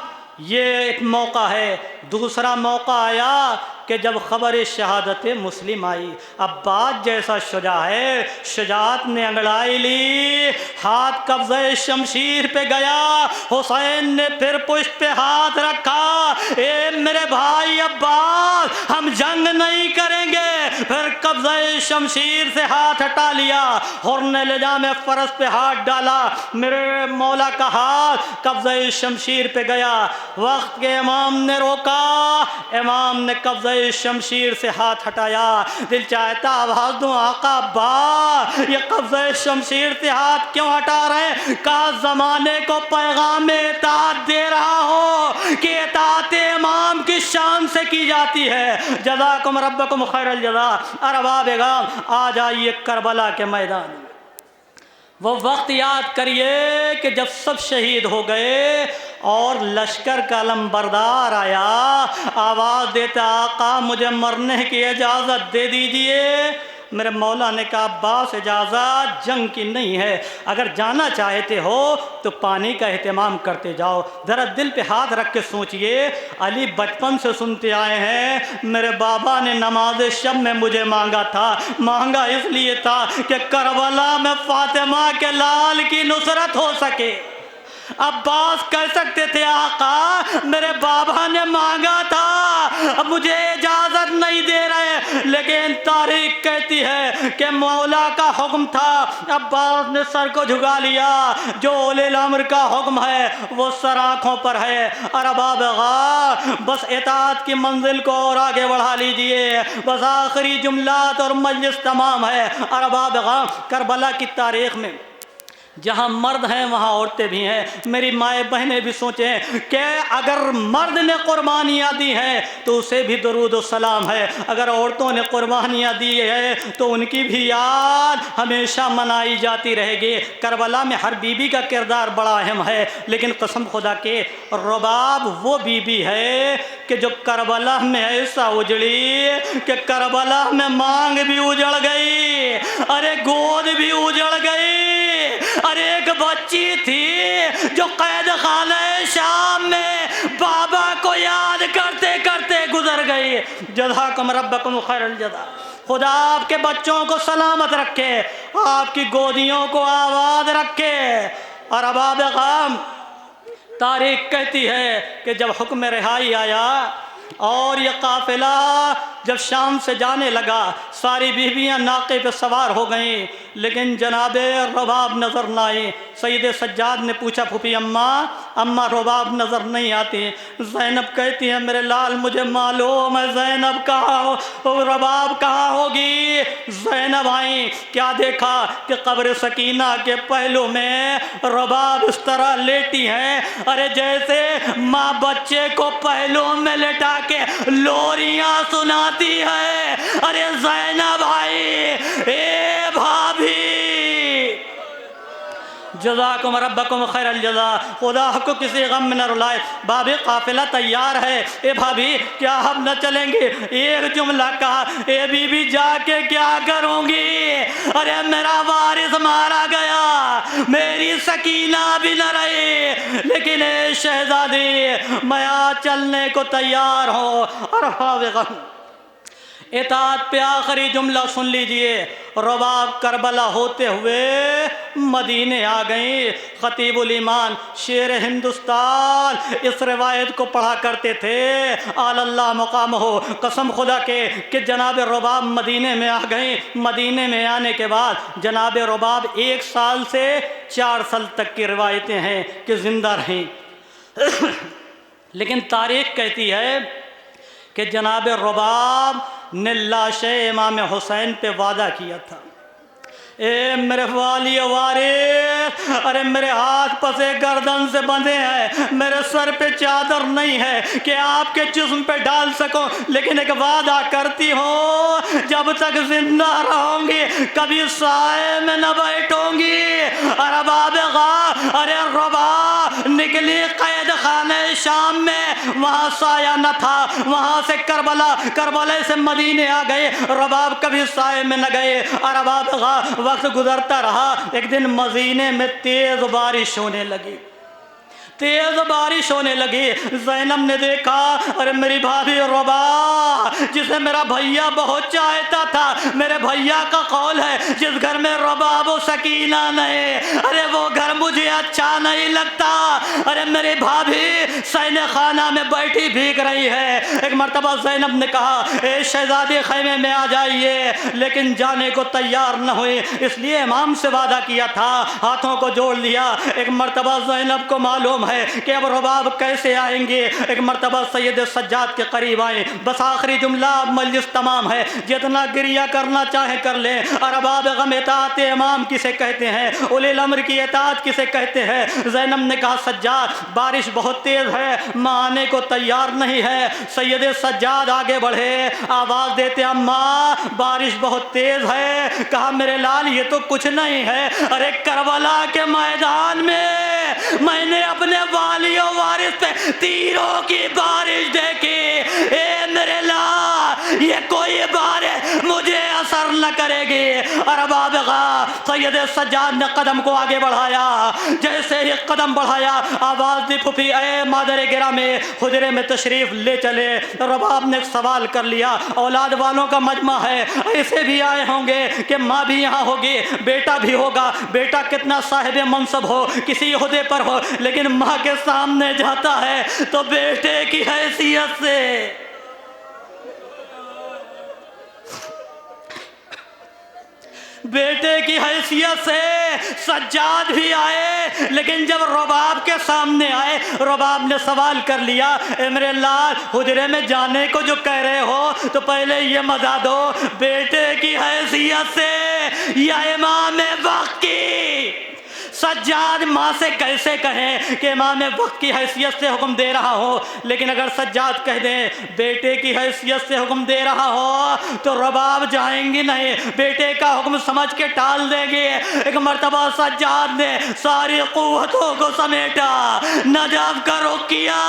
یہ ایک موقع ہے۔ دوسرا موقع آیا کہ جب خبر شہادت مسلم آئی، عباس جیسا شجاع ہے، شجاعت نے انگڑائی لی، ہاتھ قبضہ شمشیر پہ گیا، حسین نے پھر پشت پہ ہاتھ رکھا، اے میرے بھائی عباس ہم جنگ نہیں کریں گے۔ پھر قبضہ شمشیر سے ہاتھ ہٹا لیا، حر نے لجام فرس پہ ہاتھ ڈالا، میرے مولا کا ہاتھ قبضہ شمشیر پہ گیا۔ وقت کے امام نے روکا، امام نے قبضہ شمشیر سے ہاتھ ہٹایا۔ دل چاہتا آواز دوں آقا ابا، یہ قبضہ شمشیر سے ہاتھ کیوں ہٹا رہے ہیں؟ کہا زمانے کو پیغام اطاعت دے رہا ہو کہ اطاعت امام کی شان سے کی جاتی ہے۔ جزاکم ربکم خیر الجزا۔ ارباب غام آ جائیے کربلا کے میدان میں۔ وہ وقت یاد کریے کہ جب سب شہید ہو گئے اور لشکر کا علم بردار آیا، آواز دیتا آقا مجھے مرنے کی اجازت دے دیجئے۔ میرے مولا نے کہا عباس اجازت جنگ کی نہیں ہے، اگر جانا چاہتے ہو تو پانی کا اہتمام کرتے جاؤ۔ ذرا دل پہ ہاتھ رکھ کے سوچئے، علی بچپن سے سنتے آئے ہیں میرے بابا نے نماز شب میں مجھے مانگا تھا، مانگا اس لیے تھا کہ کربلا میں فاطمہ کے لال کی نصرت ہو سکے۔ عباس کہہ سکتے تھے آقا میرے بابا نے مانگا تھا، مجھے اجازت نہیں دے رہے، لیکن تاریخ کہتی ہے کہ مولا کا حکم تھا۔ عباس نے سر کو جھکا لیا، جو اولی الامر کا حکم ہے وہ سر آنکھوں پر ہے۔ ارباب غار بس اطاعت کی منزل کو اور آگے بڑھا لیجئے، بس آخری جملات اور مجلس تمام ہے۔ ارباب غار کربلا کی تاریخ میں جہاں مرد ہیں وہاں عورتیں بھی ہیں۔ میری مائیں بہنیں بھی سوچیں کہ اگر مرد نے قربانیاں دی ہیں تو اسے بھی درود و سلام ہے، اگر عورتوں نے قربانیاں دی ہے تو ان کی بھی یاد ہمیشہ منائی جاتی رہے گی۔ کربلا میں ہر بی بی کا کردار بڑا اہم ہے، لیکن قسم خدا کے رباب وہ بی بی ہے کہ جو کربلا میں ایسا اجڑی کہ کربلا میں مانگ بھی اجڑ گئی، ارے گود بھی اجڑ گئی، اور ایک بچی تھی جو قید خانہ شام میں بابا کو یاد کرتے کرتے گزر گئی۔ جزاکم ربکم خیر الجزا۔ خدا آپ کے بچوں کو سلامت رکھے، آپ کی گودیوں کو آباد رکھے۔ اور ارباب غام تاریخ کہتی ہے کہ جب حکم رہائی آیا اور یہ قافلہ جب شام سے جانے لگا، ساری بیویاں ناقے پہ سوار ہو گئیں، لیکن جناب رباب نظر نہ آئی۔ سید سجاد نے پوچھا پھوپھی اماں رباب نظر نہیں آتی؟ زینب کہتی ہے میرے لال مجھے معلوم ہے زینب کہاں ہو، رباب کہاں ہوگی؟ زینب آئیں، کیا دیکھا کہ قبر سکینہ کے پہلو میں رباب اس طرح لیٹی ہیں، ارے جیسے ماں بچے کو پہلو میں لٹا کے لوریاں سناتی ہے۔ ارے زینب آئی، اے بھابھی جزاکم ربکم خیر الجزا، خدا آپ کو کسی غم میں نہ رلائے۔ بھابھی قافلہ تیار ہے، اے بھابھی کیا ہم نہ چلیں گے؟ ایک جملہ کہا، اے بی بی جا کے کیا کروں گی؟ ارے میرا وارث مارا گیا، میری سکینہ بھی نہ رہی، لیکن اے شہزادی میں آج چلنے کو تیار ہوں۔ اور غم اطاعت پہ آخری جملہ سن لیجئے، رباب کربلا ہوتے ہوئے مدینے آ گئیں۔ خطیب الایمان شیر ہندوستان اس روایت کو پڑھا کرتے تھے، آل اللہ مقام ہو، قسم خدا کے کہ جناب رباب مدینے میں آ گئیں۔ مدینے میں آنے کے بعد جناب رباب 1 سال سے 4 سال تک کی روایتیں ہیں کہ زندہ رہیں، لیکن تاریخ کہتی ہے کہ جناب رباب نے لاش امام حسین پہ وعدہ کیا تھا، اے میرے والی وارث، ارے میرے ہاتھ پسے گردن سے بندھے ہیں، میرے سر پہ چادر نہیں ہے کہ آپ کے جسم پہ ڈال سکوں، لیکن ایک وعدہ کرتی ہوں جب تک زندہ رہوں گی کبھی سائے میں نہ بیٹھوں گی۔ ارے رباب نکلی قید خانہ شام میں، وہاں سایہ نہ تھا، وہاں سے کربلا سے مدینے آ گئے، رباب کبھی سائے میں نہ گئے۔ رباب وقت گزرتا رہا، ایک دن مدینے میں تیز بارش ہونے لگی، تیز بارش ہونے لگی۔ زینب نے دیکھا، ارے میری بھابھی رباب جسے میرا بھیا بہت چاہتا تھا، میرے بھیا کا قول ہے جس گھر میں رباب و سکینہ نہیں، ارے وہ گھر مجھے اچھا نہیں لگتا۔ ارے میری بھابھی سینے خانہ میں بیٹھی بھیگ رہی ہے۔ ایک مرتبہ زینب نے کہا، اے شہزادی خیمے میں آ جائیے، لیکن جانے کو تیار نہ ہوئی، اس لیے امام سے وعدہ کیا تھا، ہاتھوں کو جوڑ لیا۔ ایک مرتبہ زینب کو معلوم ہے کہ اب رباب کیسے آئیں گے، ایک مرتبہ سید سجاد کے قریب آئیں، بس آخری جملہ، مجلس تمام ہے، جتنا گریہ کرنا چاہیں کر لیں۔ ارباب غم اطاعت امام کسے کہتے ہیں، اولی الامر کی اطاعت کسے کہتے ہیں؟ زینب نے کہا، سجاد بارش بہت تیز ہے، ماں آنے کو تیار نہیں ہے۔ سید سجاد آگے بڑھے، آواز دیتے، اماں بارش بہت تیز ہے۔ کہا، میرے لال یہ تو کچھ نہیں ہے، ارے کربلا کے میدان میں نے اپنے والی و وارث پہ تیروں کی بارش دیکھی، اے میرے لال یہ کوئی بارش مجھے اثر نہ کرے گی۔ ارباب سید سجاد نے قدم کو آگے بڑھایا، جیسے ہی قدم بڑھایا آواز دی، پھوپھی اے مادر گرامی حجرے میں تشریف لے چلے۔ رباب نے ایک سوال کر لیا، اولاد والوں کا مجمع ہے، ایسے بھی آئے ہوں گے کہ ماں بھی یہاں ہوگی، بیٹا بھی ہوگا، بیٹا کتنا صاحب منصب ہو، کسی عہدے پر ہو، لیکن ماں کے سامنے جاتا ہے تو بیٹے کی حیثیت سے سجاد بھی آئے، لیکن جب رباب کے سامنے آئے، رباب نے سوال کر لیا، اے میرے لال حجرے میں جانے کو جو کہہ رہے ہو تو پہلے یہ بتا دو، بیٹے کی حیثیت سے یا امام وقت کی؟ سجاد ماں سے کیسے کہیں کہ امام وقت کی حیثیت سے حکم دے رہا ہو، لیکن اگر سجاد کہہ دیں بیٹے کی حیثیت سے حکم دے رہا ہو تو رباب جائیں گی نہیں، بیٹے کا حکم سمجھ کے ٹال دیں گے۔ ایک مرتبہ سجاد نے ساری قوتوں کو سمیٹا، نجف کا رخ کیا،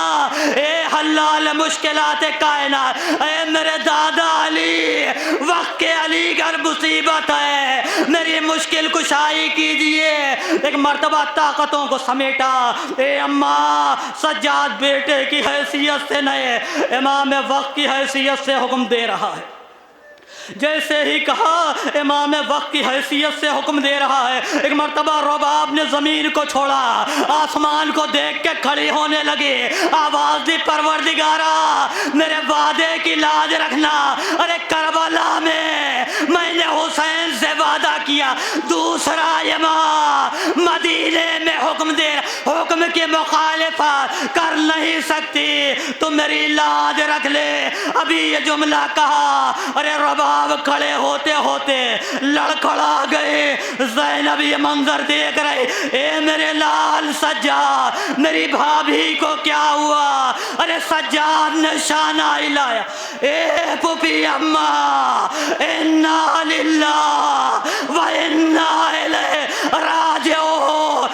اے حلال مشکلات کائنات، اے میرے دادا علی، وقت کے علی گر مصیبت ہے، میری مشکل کشائی کیجئے۔ ایک مرتبہ طاقتوں کو سمیٹا، اے اماں سجاد بیٹے کی حیثیت سے نہیں، امام وقت کی حیثیت سے حکم دے رہا ہے۔ جیسے ہی کہا امام وقت کی حیثیت سے حکم دے رہا ہے، ایک مرتبہ رباب نے زمین کو چھوڑا، آسمان کو دیکھ کے کھڑی ہونے لگی، آواز دی، پروردگارا میرے وعدے کی لاج رکھنا، ارے کربلا میں نے حسین سے وعدہ کیا، دوسرا امام مدینے میں حکم دے، حکم کی مخالفت کر نہیں سکتی، تو میری لاج رکھ لے۔ ابھی یہ جملہ کہا، ارے رباب کھڑے ہوتے ہوتے لڑکھڑا گئے۔ زینب یہ منظر دیکھ رہے، اے میرے لال سجاد میری بھابھی کو کیا ہوا؟ ارے سجاد نے شانہ ہلایا، اے پھوپھی اماں انا للہ و انا الیہ راجعون،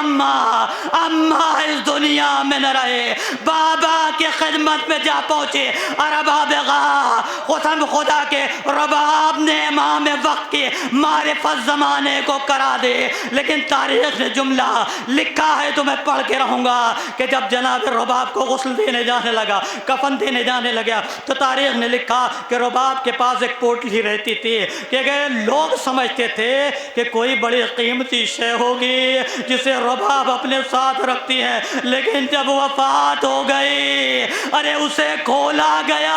اماں اس دنیا میں نہ رہے، بابا کی خدمت میں جا پہنچے، ارباب غا قسم خدا کے رباب نے امام وقت کے معرفت زمانے کو کرا دے، لیکن تاریخ نے جملہ لکھا ہے تو میں پڑھ کے رہوں گا کہ جب جناب رباب کو غسل دینے جانے لگا، کفن دینے جانے لگا، تو تاریخ نے لکھا کہ رباب کے پاس ایک پوٹلی رہتی تھی کہ لوگ سمجھتے تھے کہ کوئی بڑی قیمتی شے ہوگی جسے رباب اپنے ساتھ رکھتی ہے، لیکن جب وفات ہو گئی ارے اسے کھولا گیا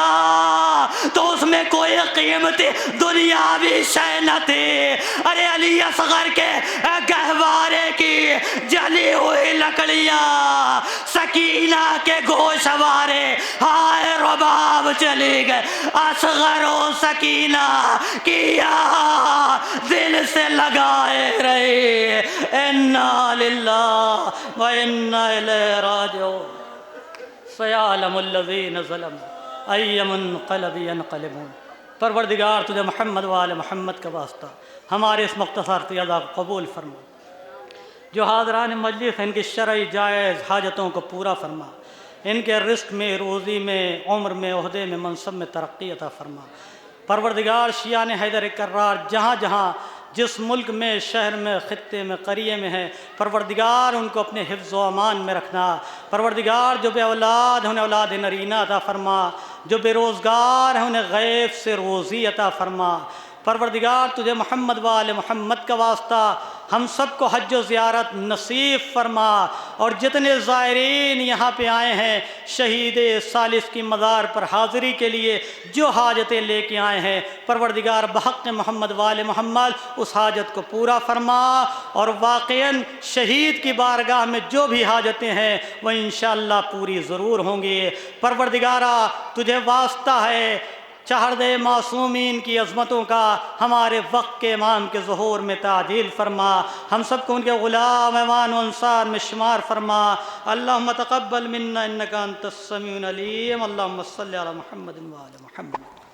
تو اس میں کوئی قیمتی دنیاوی شے نہ تھی۔ ارے علی اصغر کے گہوارے کی جلی ہوئی لکڑیاں، سکینہ کے گوشوارے، ہائے رباب چلی گئے، اصغر و سکینہ کیا دل سے لگائے رہے، انا للہ و انا الیہ راجعون، سیعلم الذین ظلموا ای منقلب ینقلبون۔ پروردگار تجھے محمد و آل محمد کا واسطہ ہمارے اس مختصر تیادہ کو قبول فرما، جو حاضران مجلس ان کی شرعی جائز حاجتوں کو پورا فرما، ان کے رزق میں، روزی میں، عمر میں، عہدے میں، منصب میں ترقی عطا فرما۔ پروردگار شیعان حیدر کرار جہاں جہاں جس ملک میں، شہر میں، خطے میں، قریے میں ہیں، پروردگار ان کو اپنے حفظ و امان میں رکھنا۔ پروردگار جو بے اولاد ہیں انہیں اولاد نرینہ عطا فرما، جو بے روزگار ہیں انہیں غیب سے روزی عطا فرما۔ پروردگار تجھے محمد و آل محمد کا واسطہ ہم سب کو حج و زیارت نصیب فرما، اور جتنے زائرین یہاں پہ آئے ہیں شہید ثالث کی مزار پر حاضری کے لیے جو حاجتیں لے کے آئے ہیں، پروردگار بحق محمد و آل محمد اس حاجت کو پورا فرما، اور واقعاً شہید کی بارگاہ میں جو بھی حاجتیں ہیں وہ انشاءاللہ پوری ضرور ہوں گی۔ پروردگارا تجھے واسطہ ہے، چہردہ معصومین کی عظمتوں کا ہمارے وقت کے امام کے ظہور میں تعجیل فرما، ہم سب کو ان کے غلام ایوان و انصار میں شمار فرما۔ اللہم تقبل منا انکا انت السمیع العلیم، اللہم صلی علی محمد و آل محمد۔